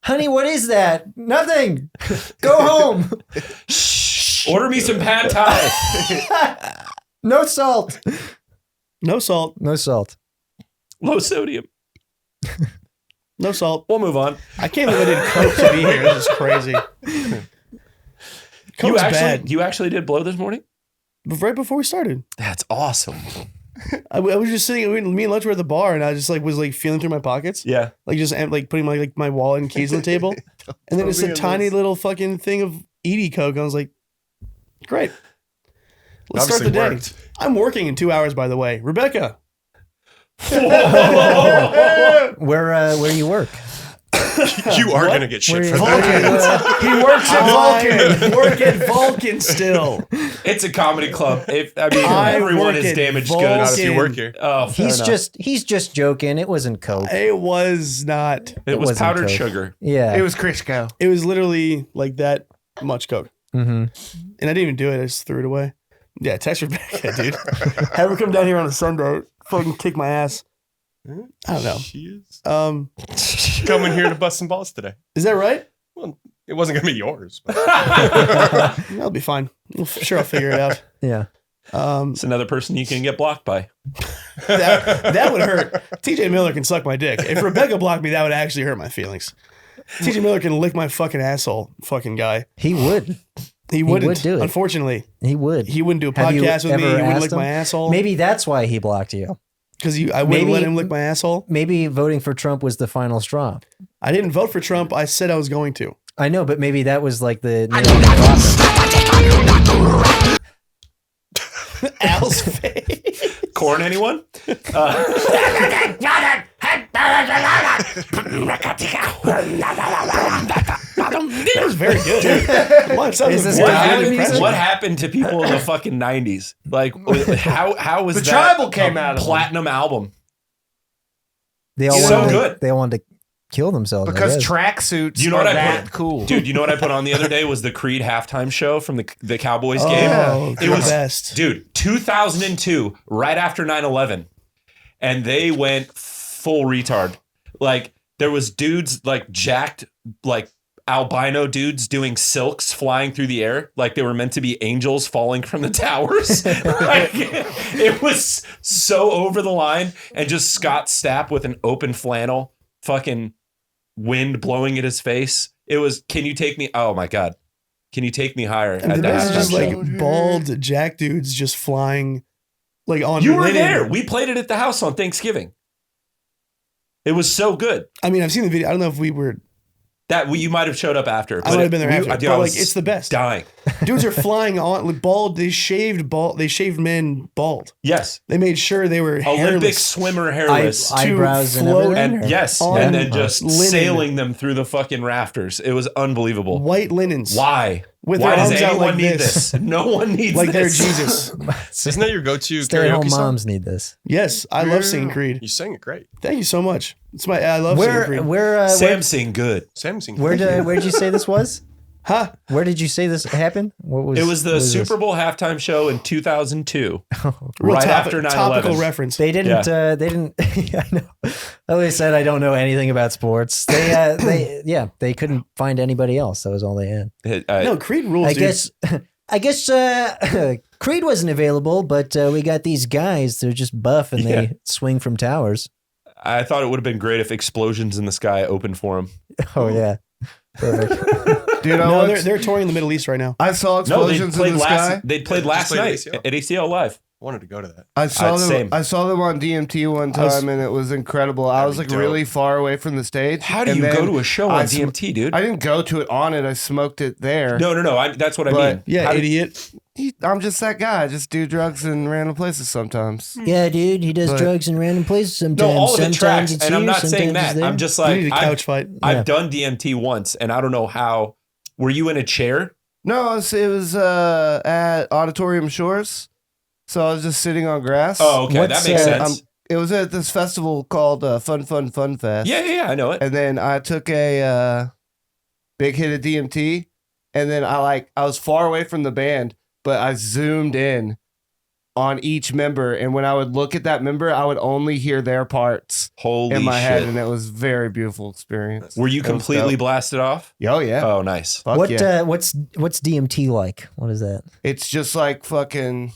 Honey, what is that? Nothing. Go home. Order me some pad thai. No salt. No salt. No salt. Low sodium. No salt. We'll move on. I can't believe I did coke to be here. This is crazy. Coke's bad. You actually did blow this morning? But right before we started. That's awesome. I was just sitting. Me and Lunch were at the bar, and I just was feeling through my pockets, Yeah. just putting my wallet and keys on the table, and then it's a tiny little fucking thing of Edie Coke. And I was like, great. Let's start the day. Obviously worked. I'm working in 2 hours, by the way. Rebecca, Where you work? You are going to get shit for Vulcan. that. He works at Vulcan. Work at Vulcan still. It's a comedy club. Everyone is damaged goods. Not if you work here. Oh, fair enough. He's just joking. It wasn't coke. It was not. It was wasn't powdered Coke. sugar. Yeah. It was Crisco. It was literally like that much coke. Mm-hmm. And I didn't even do it. I just threw it away. Yeah, text Rebecca, dude. Have her come down here on a Sunday. Fucking kick my ass. I don't know. She is coming here to bust some balls today. Is that right? Well, it wasn't going to be yours. But. That'll be fine. Sure, I'll figure it out. Yeah. It's another person you can get blocked by. That would hurt. TJ Miller can suck my dick. If Rebecca blocked me, that would actually hurt my feelings. TJ Miller can lick my fucking asshole, fucking guy. He would. He wouldn't. would do it. Unfortunately, He would. he wouldn't do a Have you podcast with me. He ever wouldn't asked lick him? my asshole. Maybe that's why he blocked you. Because I wouldn't Maybe- let him lick my asshole. Maybe voting for Trump was the final straw. I didn't vote for Trump. I said I was going to. I know, but maybe that was like the Al's face. Corn, anyone? That was very good. What happened to people in the fucking 90s? Like, how was The that Tribal came out of them. platinum album? They all So wanted, good. They wanted to kill themselves. Because I guess. tracksuits You know are what I that put? cool. Dude, you know what I put on the other day was the Creed halftime show from the Cowboys game. Oh, It was best. Dude, 2002, right after 9/11, and they went full retard. Like there was dudes like jacked, like albino dudes doing silks flying through the air, like they were meant to be angels falling from the towers. Like, it was so over the line, and just Scott Stapp with an open flannel, fucking wind blowing at his face. It was, can you take me? Oh my God. Can you take me higher? And the at best that is just show? like bald jack dudes just flying like on You were linen. there. We played it at the house on Thanksgiving. It was so good. I mean, I've seen the video. I don't know if we were. You might have showed up after. I might have been there after. Dude, But I like, was it's the best. Dying. Dudes are flying on like, bald. They shaved men bald. Yes. They made sure they were Olympic hairless. swimmer hairless. Eyebrows and float everything. And yes, on and then just linen. sailing them through the fucking rafters. It was unbelievable. White linens. Why? With Why their does arms out anyone like need this. this? No one needs Like they're this. Jesus. Isn't that your go-to Stay-at-home karaoke song? moms need this. Yes, I love singing Creed. You sang it great. Thank you so much. I love singing Creed. Sam sing good. Sam sing Where did you say this was? Huh? Where did you say this happened? What was It was the what Super Bowl halftime show in 2002, Real right after 9/11. topical reference. They didn't. They didn't. I know. I always said I don't know anything about sports. They couldn't find anybody else. That was all they had. No, Creed rules. I dude. guess Creed wasn't available, but we got these guys. They're just buff and Yeah. they swing from towers. I thought it would have been great if Explosions in the Sky opened for him. Oh yeah, perfect. Dude, No, they're touring in the Middle East right now. I saw explosions in the sky. They played last played at night ACL. at ACL Live. I wanted to go to that. I saw them. same. I saw them on DMT one time, and it was incredible. I was like dope. really far away from the stage. How do and you then go to a show I on DMT, dude? I didn't go to it on it. I smoked it there. No. That's what I But- mean. Yeah, How did- idiot. I'm just that guy. I just do drugs in random places sometimes. Yeah, dude, he does But- drugs in random places sometimes. No, all of it sometimes tracks, it's and I'm here, not saying sometimes it's that. there. I'm just You like need a couch fight. I've done DMT once, and I don't know how. Were you in a chair? No, it was at Auditorium Shores. So I was just sitting on grass. Oh, okay, that makes sense. It was at this festival called Fun Fest. Yeah, I know it. And then I took a big hit of DMT, and then I was far away from the band, but I zoomed in on each member, and when I would look at that member, I would only hear their parts Holy in my head, shit. and it was a very beautiful experience. Were you It was completely dope. blasted off? Oh yeah. Oh, nice. Fuck What yeah. what's DMT like? What is that? It's just like fucking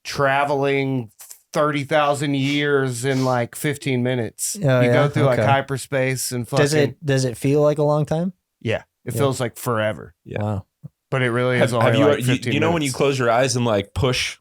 traveling 30,000 years in like 15 minutes. Oh, you yeah? go through like Okay. hyperspace and fucking Does it feel like a long time? yeah. It Yeah. feels like forever, Yeah. Wow. but it really is only you, like you, 15 you know when you minutes. close your eyes and like push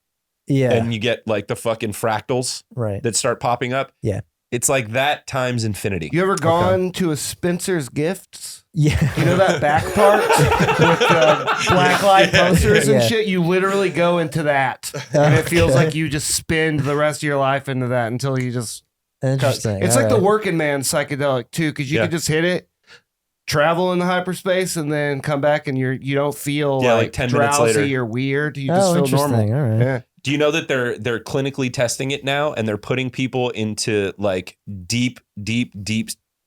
Yeah. and you get like the fucking fractals Right. that start popping up? Yeah. It's like that times infinity. You ever gone to a Spencer's Gifts? Yeah. You know that back part with black light posters and Yeah. shit? You literally go into that. And it feels like you just spend the rest of your life into that until you just Interesting. It's All like the right. working man psychedelic too, because you can just hit it, travel in the hyperspace, and then come back, and you don't feel like 10 minutes drowsy later. or weird. You just feel normal. All right. Yeah. Do you know that they're clinically testing it now, and they're putting people into like deep,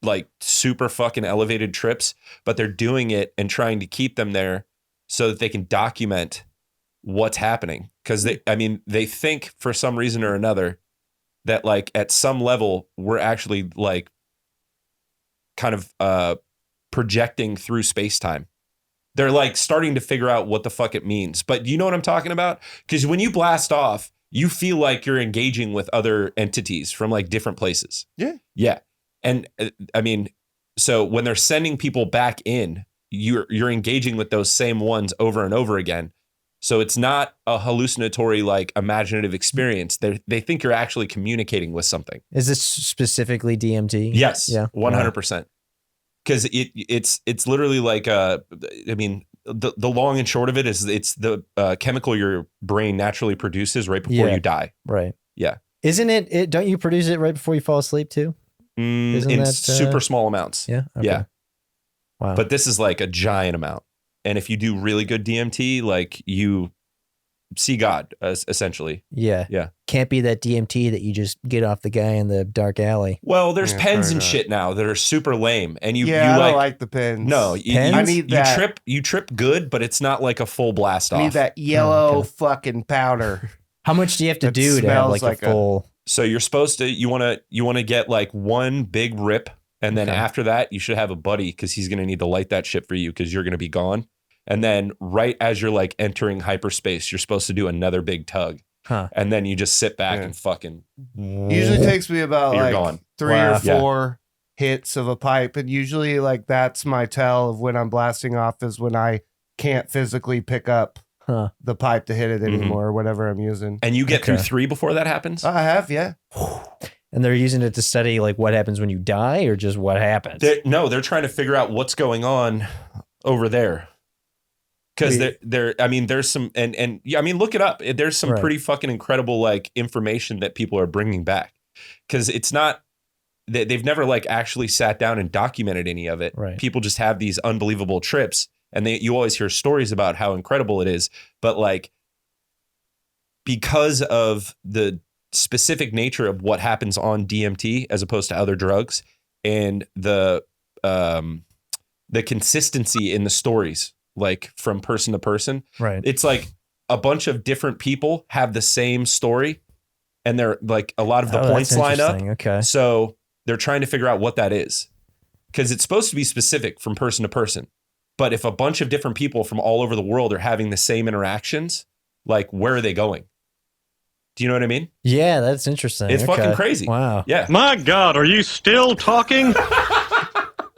like super fucking elevated trips, but they're doing it and trying to keep them there so that they can document what's happening. Because they think for some reason or another that like at some level we're actually like kind of projecting through space-time. They're like starting to figure out what the fuck it means. But you know what I'm talking about? Because when you blast off, you feel like you're engaging with other entities from like different places. Yeah. Yeah. And I mean, so when they're sending people back in, you're engaging with those same ones over and over again. So it's not a hallucinatory, like imaginative experience. They think you're actually communicating with something. Is this specifically DMT? Yes. Yeah. 100%. Because it's literally like I mean the long and short of it is it's the chemical your brain naturally produces right before you die. Right. Yeah. Isn't it? Don't you produce it right before you fall asleep too? Isn't In that, super small amounts. Yeah. Okay. Yeah. Wow. But this is like a giant amount. And if you do really good DMT, like you see God essentially. Yeah. Yeah. Can't be that DMT that you just get off the guy in the dark alley. Well, there's pens and shit now that are super lame, and you I like, don't like the pens. No, I need that. You trip good, but it's not like a full blast off. I need that yellow fucking powder. How much do you have to That do to have smells like a full? So you're supposed to you want to get like one big rip, and then after that you should have a buddy because he's gonna need to light that shit for you because you're gonna be gone. And then right as you're like entering hyperspace, you're supposed to do another big tug. Huh. And then you just sit back and fucking. Usually takes me about You're like gone. 3 Wow. or 4 hits of a pipe. And usually like that's my tell of when I'm blasting off is when I can't physically pick up the pipe to hit it anymore or whatever I'm using. And you get through 3 before that happens? I have, yeah. And they're using it to study like what happens when you die or just what happens? They're trying to figure out what's going on over there. Because there's some, and yeah, I mean, look it up. There's some pretty fucking incredible like information that people are bringing back. Because it's not, they've never like actually sat down and documented any of it. Right. People just have these unbelievable trips, and you always hear stories about how incredible it is. But like, because of the specific nature of what happens on DMT as opposed to other drugs, and the consistency in the stories. Like from person to person. Right. It's like a bunch of different people have the same story and they're like a lot of the points that's line up. interesting. Okay. So they're trying to figure out what that is. Because it's supposed to be specific from person to person. But if a bunch of different people from all over the world are having the same interactions, like where are they going? Do you know what I mean? Yeah, that's interesting. It's fucking crazy. Wow. Yeah. My God, are you still talking?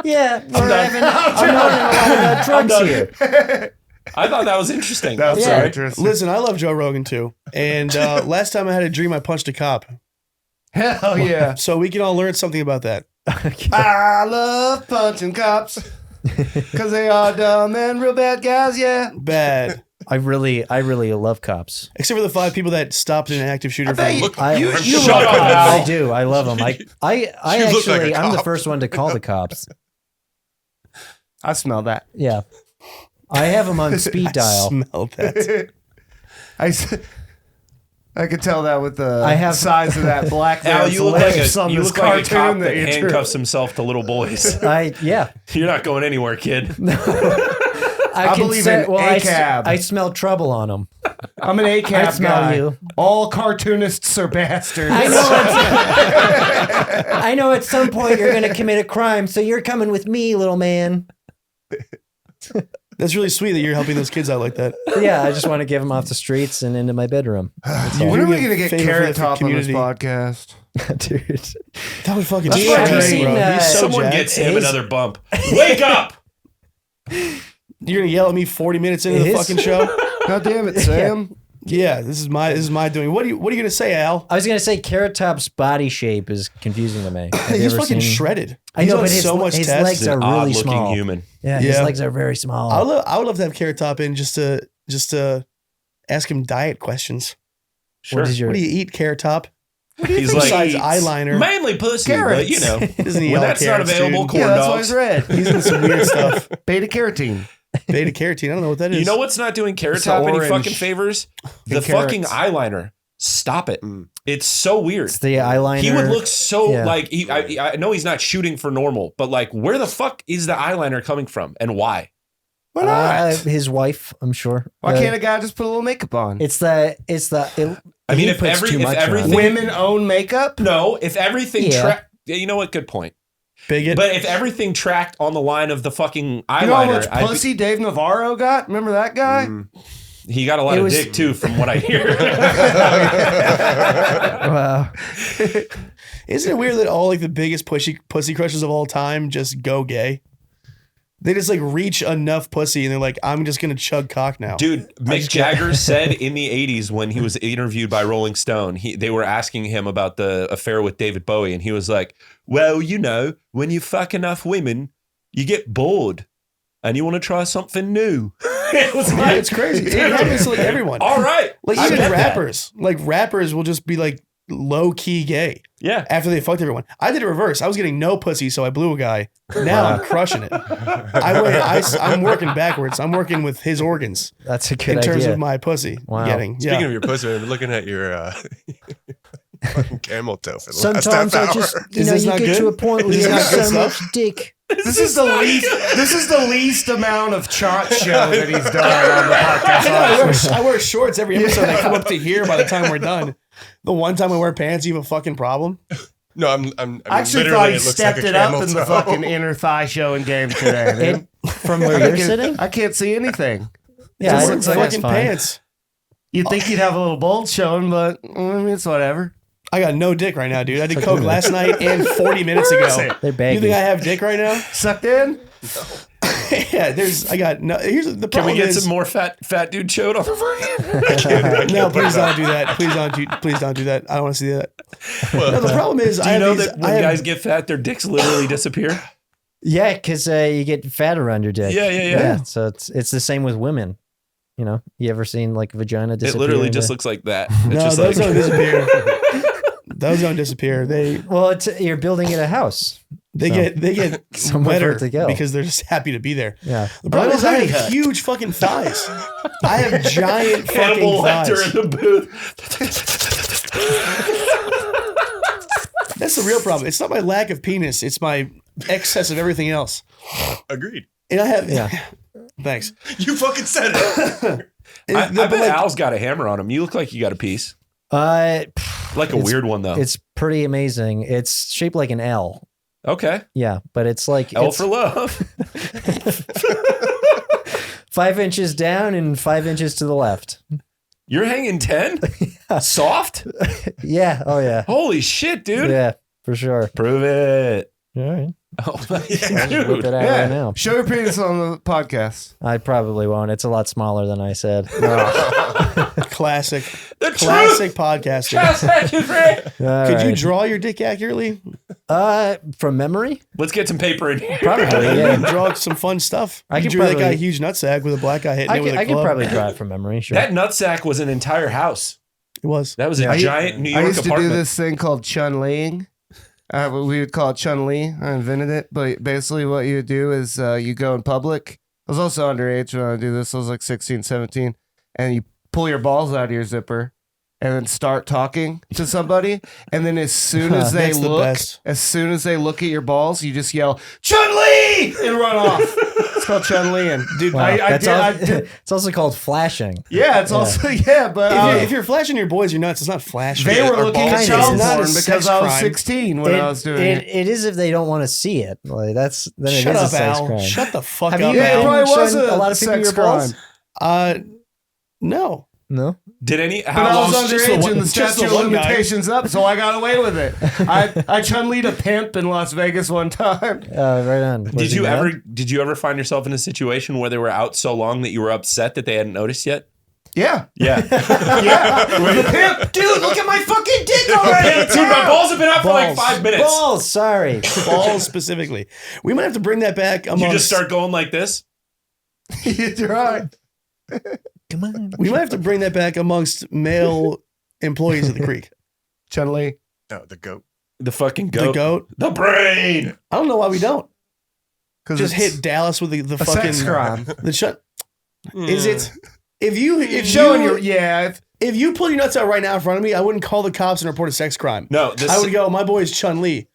Yeah, we're having a lot of drugs here. I thought that was interesting. That's sorry. interesting. Listen, I love Joe Rogan too. And last time I had a dream, I punched a cop. Hell yeah. So we can all learn something about that. I love punching cops because they are dumb and real bad guys. Yeah. Bad. I really love cops. Except for the 5 people that stopped an active shooter. I from love cops. I do. I love them. I You look like actually, a I'm the cop. first one to call the cops. I smell that. Yeah. I have them on speed dial. Smell that. I could tell that with the I have- size of that black Al, man's you look like lips on you this look like a cop cartoon that you drew. handcuffs himself to little boys. Yeah. You're not going anywhere, kid. I believe in ACAB. I smell trouble on them. I'm an ACAB I smell guy. you. All cartoonists are bastards. I know at some point you're going to commit a crime, so you're coming with me, little man. That's really sweet that you're helping those kids out like that. Yeah, I just want to give them off the streets and into my bedroom. When are we going to get Favor for Carrot the Top on this community. podcast? Dude. That would fucking That's shred fucking me, bro. great. He's so Someone jacked. gets him another bump. Wake up! You're gonna yell at me 40 minutes into the His- fucking show? God damn it, Sam. Yeah, this is my doing. What are you gonna say, Al? I was going to say Carrot Top's body shape is confusing to me. Have you He's ever fucking seen- shredded. I He's know, on but his, so much his test. legs are really Odd-looking small. human. Yeah, his Yeah. legs are very small. I would love to have Carrot Top in just to ask him diet questions. Sure. What is your What do you eat, Carrot Top? He's like, Besides eyeliner. mainly pussy, but you know, Doesn't eat when all that's not carrots, available, dude. corn Yeah, that's why dogs. it's red. He's into some weird stuff. Beta carotene. Beta carotene. I don't know what that is. You know what's not doing Carrot It's Top any orange. fucking favors? The And fucking carrots. eyeliner. Stop it. It's so weird. It's the eyeliner. He would look so Yeah. like I know he's not shooting for normal, but like where the fuck is the eyeliner coming from and why? Why not? His wife, I'm sure. Why can't a guy just put a little makeup on? I mean, he if puts too much on. everything Women own makeup? No, if everything Yeah. you know what? Good point. Bigot. But if everything tracked on the line of the fucking eyeliner, You know how much pussy Dave Navarro got? Remember that guy? he got a lot It of was- dick too, from what I hear. Wow. Isn't it weird that all like the biggest pussy crushes of all time just go gay? They just like reach enough pussy and they're like, I'm just gonna chug cock now. Dude, Mick Jagger said in the 80s when he was interviewed by Rolling Stone, they were asking him about the affair with David Bowie, and he was like, well, you know, when you fuck enough women, you get bored and you want to try something new. It was Yeah, it's crazy. It happens to like everyone. All right. Like I even get that. rappers. Like rappers will just be like low key gay. Yeah. After they fucked everyone. I did it reverse. I was getting no pussy, so I blew a guy. Now I'm crushing it. I'm working backwards. I'm working with his organs. That's a good in terms idea. of my pussy Wow. getting. Speaking Yeah. of your pussy, I'm looking at your fucking camel toe for the Sometimes last half I just, hour. you Is know, this you not get good? to a point where Is you this have not good so stuff? much dick. This is the least amount of chart show that he's done on the podcast. I wear shorts every episode. I come up to here by the time we're done. The one time I wear pants, you have a fucking problem. No, I mean, I actually literally, thought he it looks stepped like a it up camel in the toe. fucking inner thigh show and game today. Man. From where you're sitting? I can't see anything. Yeah, Just I looks think like that's fucking fine. pants. You'd think you'd have a little bulge showing, but I mean, it's whatever. I got no dick right now, dude. I did coke last night and 40 minutes ago. They're baggy. You think I have dick right now? Sucked in? Yeah, I got no. Here's the Can problem. we get is, some more fat dude chode on the fucking? No, please don't do that. Please don't do that. I don't want to see that. No, the problem is, Do you know that when guys get fat, their dicks literally disappear? Yeah, because you get fat around your dick. Yeah. So it's the same with women. You know, you ever seen like a vagina It disappear? literally into- just looks like that. It's No, just those like don't disappear. Those don't disappear. Well, you're building it a house. They So, get somewhere for wetter it to go. because they're just happy to be there. Yeah. The problem is I honey have hut. huge fucking thighs. I have giant fucking Hannibal Lecter thighs. in the booth. That's the real problem. It's not my lack of penis. It's my excess of everything else. Agreed. And I have. Yeah. Thanks. You fucking said it. I But bet like, Al's got a hammer on him. You look like you got a piece. It's Like a weird one, though. It's pretty amazing. It's shaped like an L. Okay. Yeah, but it's like L it's for love. 5 inches down and 5 inches to the left. You're hanging 10? Soft? Yeah. Oh yeah. Holy shit, dude. Yeah, for sure. Prove it. All right. Oh, I'll just whip it out Yeah. right now. Show your penis on the podcast. I probably won't. It's a lot smaller than I said. classic. The Classic podcasting. All Could you right. draw your dick accurately? From memory? Let's get some paper in here. Probably. You Yeah. can draw some fun stuff. I You could drew that guy a probably- huge nutsack with a black guy hitting it with a I could club. probably draw it from memory. Sure. That nutsack was an entire house. It was. That was a giant New I York used to apartment. do this thing called chun-leing. We would call it chun-li. I invented it. But basically what you do is you go in public. I was also underage when I would do this. I was like 16, 17. And you pull your balls out of your zipper and then start talking to somebody. And then as soon as they That's the look, best. as soon as they look at your balls, you just yell, Chun-Li! And run off. It's called chun-li. And dude, Wow. I That's did. it's also called flashing. Yeah, it's also, yeah, but If you're flashing your boys, you're nuts. It's not flashing. they were looking at balls. child It's not a porn sex because I was crime. 16 when I was doing it. It is if they don't want to see it. Like that's then Shut it is up, a sex Al. crime. Shut the fuck Have up, you Yeah, it Al. probably was shown a a lot of people sex your balls? crime. No. No. Did any? But How I long? was just the underage one- and the just the statute of one guy. limitations up, so I got away with it. I chun-li'd a pimp in Las Vegas one time. Right on. Was Did he you mad? ever find yourself in a situation where they were out so long that you were upset that they hadn't noticed yet? Yeah. Yeah. The pimp, dude, look at my fucking dick already. Dude, my balls have been out for like Balls. 5 minutes. Balls. Sorry. Balls specifically. We might have to bring that back. You Amongst, just start going like this. You're right. Come on. We might have to bring that back amongst male employees of the creek. Chun-li. No, the goat. The fucking goat. The goat. The brain. I don't know why we don't. Just it's hit Dallas with the a fucking sex crime. The shut. Is it? If Showing you, your if you pull your nuts out right now in front of me, I wouldn't call the cops and report a sex crime. No, I would go, my boy is Chun-Li.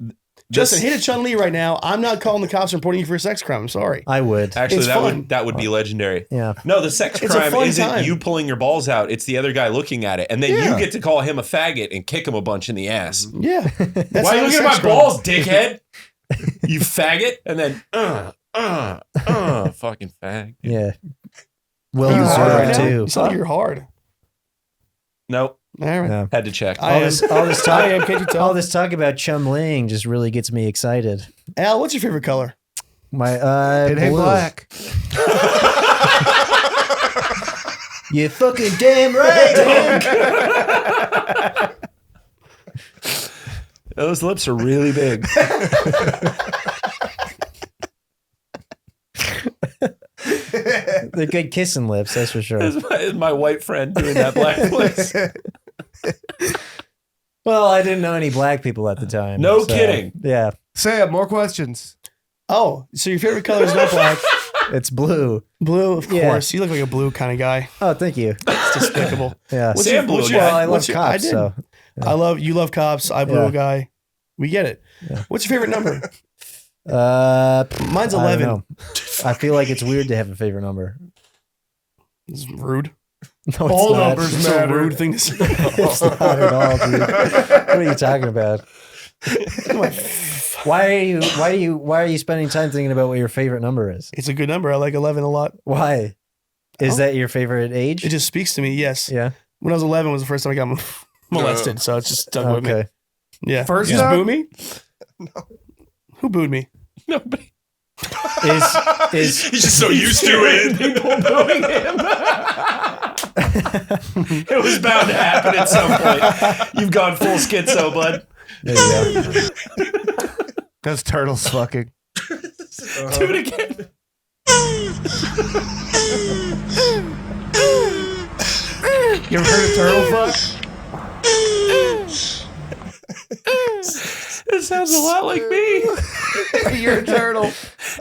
Justin, hit a Chun-Li right now. I'm not calling the cops and reporting you for a sex crime. I'm sorry. I would. Actually, It's that would be legendary. Yeah. No, the sex It's a crime fun isn't time. you pulling your balls out. It's the other guy looking at it. And then you get to call him a faggot and kick him a bunch in the ass. Yeah. That's Why are not you a looking at my sex crime. balls, dickhead? You faggot. And then, fucking fag. Yeah. Well You're hard right deserved now. too. You sound like you're hard. Nope. All right. Yeah. Had to check. I am. All this talk, I am. Can't you tell? all this talk about chum-ling just really gets me excited. Al, what's your favorite color? My It ain't blue. black. You fucking damn right. Those lips are really big. They're good kissing lips, that's for sure. It's my white friend doing that black voice. Well, I didn't know any black people at the time. No kidding. Yeah, Sam, more questions. Oh, so your favorite color is not black. it's blue. Blue, of Yeah. course. You look like a blue kind of guy. Oh, thank you. It's despicable. Yeah. What's Sam your- blue what's guy. your- Well, I love what's your- I cops, did. so You love cops. I blew Yeah. a guy. We get it. Yeah. What's your favorite number? Mine's I 11. don't know. I feel like it's weird to have a favorite number. It's rude. No, it's All not. numbers It's a matter. rude thing to say. It's not at all, dude. What are you talking about? Why are you spending time thinking about what your favorite number is? It's a good number. I like 11 a lot. Why? Is Oh. that your favorite age? It just speaks to me. Yes. Yeah. When I was 11 was the first time I got molested, so it's just stuck with me. Okay. Yeah. First you just time? boo me? No. Who booed me? Nobody. Is He's just so used to it. People booing him. It was bound to happen at some point. You've gone full schizo, bud. there you go. That's turtles fucking. Do it again. You ever heard of turtle fuck? It sounds a lot like me. You're a turtle.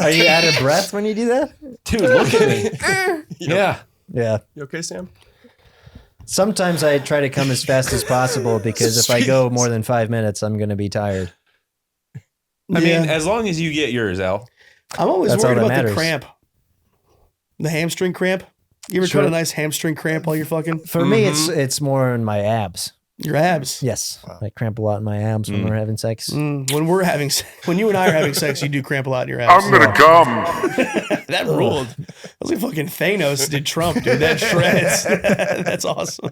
Are you out of breath when you do that? Dude, look at me. Yeah. Yeah. You okay, Sam? Sometimes I try to come as fast as possible because if I go more than 5 minutes, I'm going to be tired. I mean, as long as you get yours, Al. I'm always That's worried all that about the matters. cramp. The hamstring cramp. You ever Sure. tried a nice hamstring cramp while you're fucking? For me, it's more in my abs. Your abs. Yes, I cramp a lot in my abs when we're having sex. When we're having, when you and I are having sex, you do cramp a lot in your abs. come. That ruled. That was like fucking Thanos did Trump, dude. That shreds. That's awesome.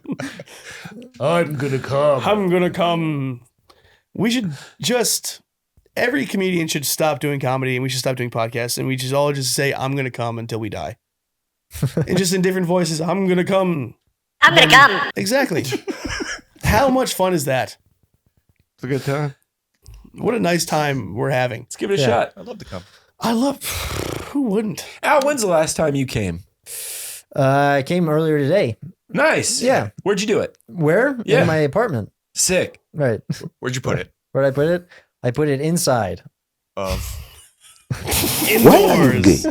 I'm gonna come. I'm gonna come. We should just. Every comedian should stop doing comedy, and we should stop doing podcasts, and we should all just say, "I'm gonna come" until we die, and just in different voices. I'm gonna come. I'm gonna come. Exactly. How much fun is that? It's a good time. What a nice time we're having. Let's give it a shot. I'd love to come. I love. Who wouldn't? Al, when's the last time you came? I came earlier today. Nice. Yeah. Where'd you do it? Where? Yeah. In my apartment. Sick. Right. Where'd you put it? Where'd I put it? I put it inside. Of Indoors.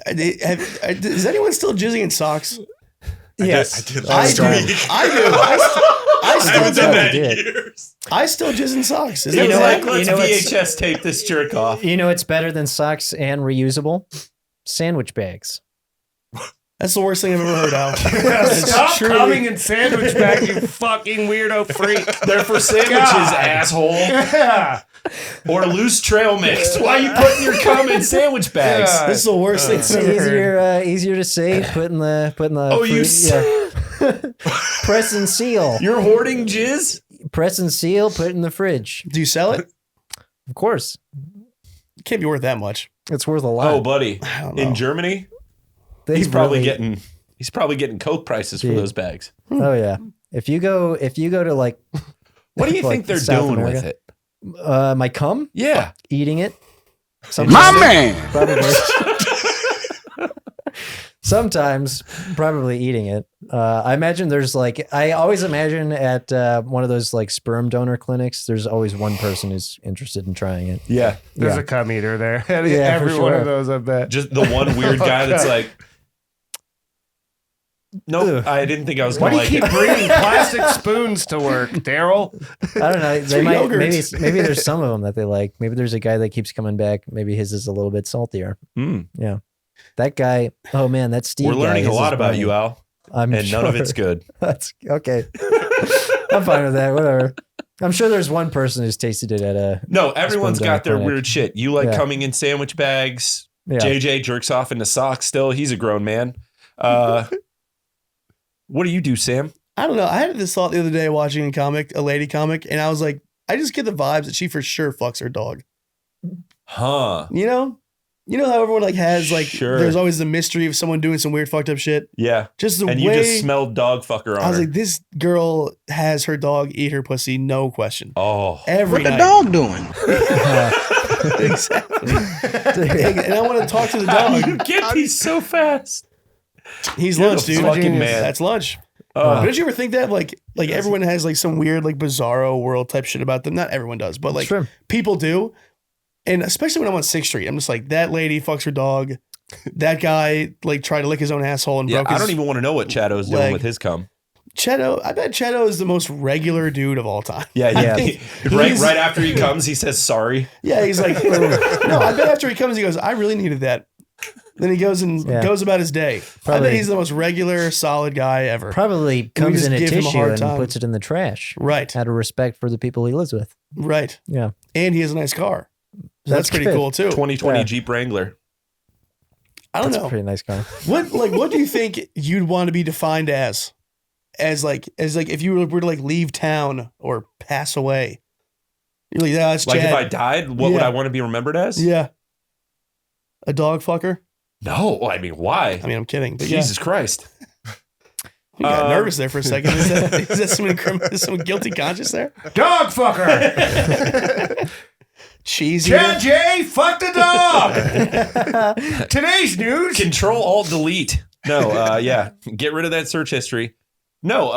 Is anyone still jizzing in socks? Yes. I did I last do. week. I do. I still haven't done that in did. years. I still jizz in socks. Is You that know right? what? Let's You know what's- VHS tape this jerk off. You know it's better than socks and reusable? Sandwich bags. That's the worst thing I've ever heard, Al. Stop truly- coming in sandwich bag, you fucking weirdo freak. They're for sandwiches, asshole. Yeah. Or loose trail mix. Why are you putting your cum in sandwich bags? Yeah. This is the worst thing It's I've ever heard. easier to say. Putting the Oh, you press and seal. You're hoarding jizz? Press and seal. Put it in the fridge. Do you sell it? Of course, It can't be worth that much. it's worth a lot. Oh, buddy. I don't know. In Germany, They he's probably really- getting Coke prices for Dude. those bags. Oh yeah. If you go to like, What do you like think they're South doing America. with it? My cum, Yeah. eating it. My man. Probably. Sometimes probably eating it. I imagine there's like, I always imagine at one of those like sperm donor clinics, there's always one person who's interested in trying it. Yeah. There's a cum eater there. Yeah, Every for one sure. of those, I bet. Just the one weird guy that's like, nope, I didn't think I was Why going do to you like keep it. bringing plastic spoons to work, Daryl? I don't know. They for might, yogurt. maybe there's some of them that they like. Maybe there's a guy that keeps coming back. Maybe his is a little bit saltier. Yeah. That guy, oh man, that's Steve. We're learning guy, a his lot is about funny. you, Al. I'm and none of sure. it's good. That's okay. I'm fine with that. Whatever. I'm sure there's one person who's tasted it at a. No, everyone's sperm got their donor clinic. weird shit. You like Yeah. coming in sandwich bags. Yeah. JJ jerks off into socks still. He's a grown man. What do you do, Sam? I don't know. I had this thought the other day watching a lady comic, and I was like, I just get the vibes that she for sure fucks her dog. Huh. You know how everyone like has like, Sure. there's always the mystery of someone doing some weird fucked up shit. Yeah. Just the and way you just smelled dog fucker on I was her. like, this girl has her dog eat her pussy, no question. Oh, every What the night. dog doing? Exactly. And I want to talk to the dog. You get these so fast. He's You're lunch, the dude. fucking man. That's lunch. But did you ever think that like everyone has like some weird like bizarro world type shit about them? Not everyone does, but like Sure. people do. And especially when I'm on 6th Street, I'm just like, that lady fucks her dog. That guy like tried to lick his own asshole and Yeah, broke his I don't even want to know what Chado's doing leg. with his cum. Cheto. I bet Cheto is the most regular dude of all time. Yeah, Yeah. right after he comes, he says sorry. Yeah, he's like, no, I bet after he comes, he goes, I really needed that. Then he goes and Yeah. goes about his day. I Probably- bet he's the most regular, solid guy ever. Probably comes just in a give him a tissue hard and time. puts it in the trash. Right, Out of respect for the people he lives with. right. Yeah. And he has a nice car. So that's pretty good. cool too. 2020 Yeah. Jeep Wrangler. I don't That's know. a pretty nice car. What do you think you'd want to be defined as? As if you were to like leave town or pass away. You're like, yeah, it's Like Chad. if I died, what would Yeah. I want to be remembered as? Yeah. A dog fucker? No, I mean, why? I mean, I'm kidding. But Jesus Christ. You got nervous there for a second. Is that some guilty conscience there? Dog fucker. Cheesy. Chad J, fuck the dog. Today's news. Control Alt Delete. No, yeah. Get rid of that search history. No,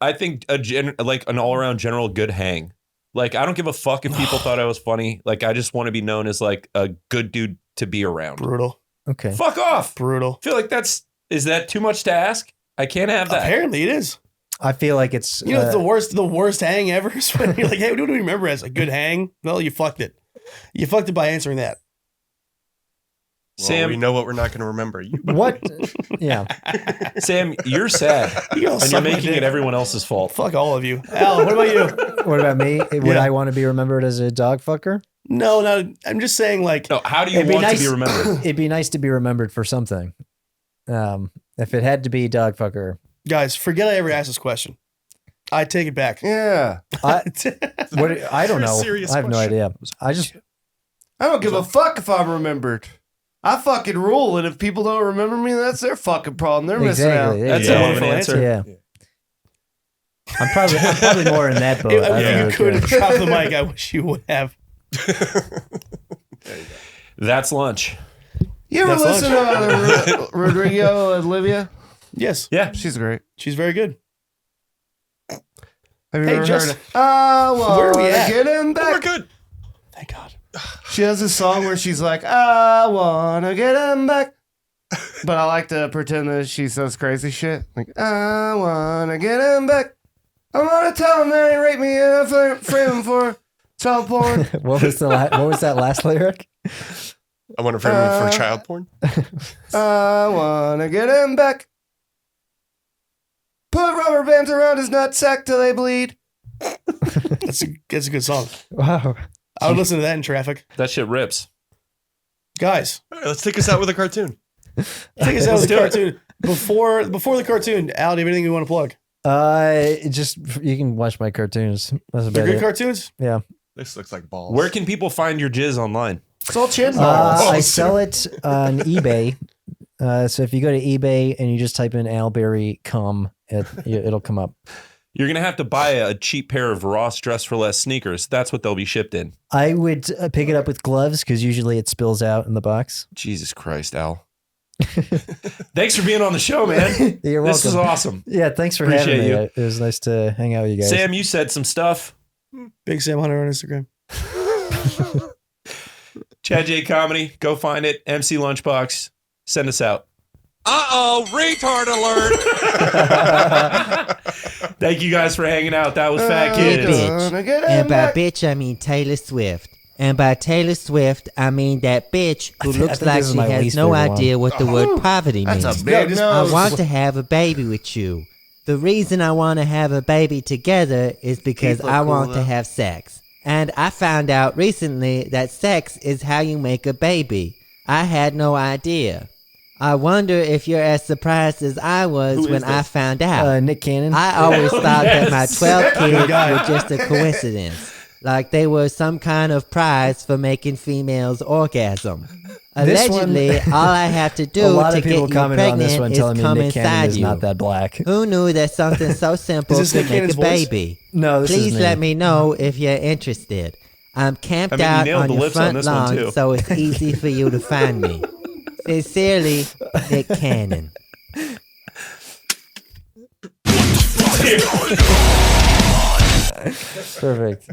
I think like an all around general good hang. Like I don't give a fuck if people thought I was funny. Like I just want to be known as like a good dude to be around. Brutal. Okay. Fuck off. Brutal. I feel like is that too much to ask? I can't have that. Apparently it is. I feel like it's. You know, it's the worst hang ever is when you're like, hey, what do we remember as a good hang? Well, you fucked it. You fucked it by answering that. Well, Sam, we know what we're not going to remember. What? Yeah. Sam, you're sad, You all and suck you're my making dick. it everyone else's fault. Fuck all of you. Al, what about you? What about me? Would Yeah. I want to be remembered as a dog fucker? No, I'm just saying like, No, how do you It'd be want to nice- be remembered? It'd be nice to be remembered for something. If it had to be dog fucker, guys, forget I ever asked this question. I take it back. Yeah. I don't know. serious I have no question. idea. I don't give a fuck if I'm remembered. I fucking rule, and if people don't remember me, that's their fucking problem. They're missing Exactly. out. There That's you a go. wonderful answer. Yeah. I'm probably more in that boat. I don't If really you could have care. dropped the mic, I wish you would have. That's lunch. You ever That's listen to Rodrigo and Olivia? Yes. Yeah. She's great. She's very good. Have you Hey, ever just- heard of I Where are we wanna at? get him We're back? good. Thank God. She has a song where she's like, I wanna get him back. But I like to pretend that she says crazy shit. Like, I wanna get him back. I wanna tell him that he raped me and I frame him for child porn. What was that last lyric? I want to frame him for child porn. I wanna get him back. Put rubber bands around his nutsack till they bleed. That's a good song. Wow. I would listen to that in traffic. That shit rips. Guys, All right, let's take us out with a cartoon. take us out with the cartoon. Before the cartoon, Al, do you have anything you want to plug? Just you can watch my cartoons. That's They're about good it. cartoons? Yeah. This looks like balls. Where can people find your jizz online? It's all chin balls. I sell it on eBay. So if you go to eBay and you just type in Alberry cum, it'll come up. You're going to have to buy a cheap pair of Ross Dress for Less sneakers. That's what they'll be shipped in. I would pick it up with gloves because usually it spills out in the box. Jesus Christ, Al. Thanks for being on the show, man. You're welcome. This is awesome. Yeah, thanks for Appreciate having me. you. It was nice to hang out with you guys. Sam, you said some stuff. Big Sam Hunter on Instagram. Chad J Comedy, go find it. MC Lunchbox, send us out. Retard alert. Thank you guys for hanging out. That was Fat Hey, Kids. bitch. And by bitch, I mean Taylor Swift. And by Taylor Swift, I mean that bitch who looks think like this is she my has least no favorite idea what the word poverty That's means. a big I nose. want to have a baby with you. The reason I want to have a baby together is because People I cool, want to though. have sex. And I found out recently that sex is how you make a baby. I had no idea. I wonder if you're as surprised as I was when I found out. Nick Cannon. I always thought that my 12 kids guy. were just a coincidence. Like they were some kind of prize for making females orgasm. This Allegedly, all I have to a do lot to of get people you commented on this pregnant one is telling me come Nick Cannon inside is you. not that black. Who knew that something so simple Is this could Nick make a Cannon's voice? baby? No, this Please is me. let me know if you're interested. I'm camped I mean, you out nailed on the your lips on front this one, lawn, too. so it's easy for you to find me. Sincerely, Nick Cannon. Perfect.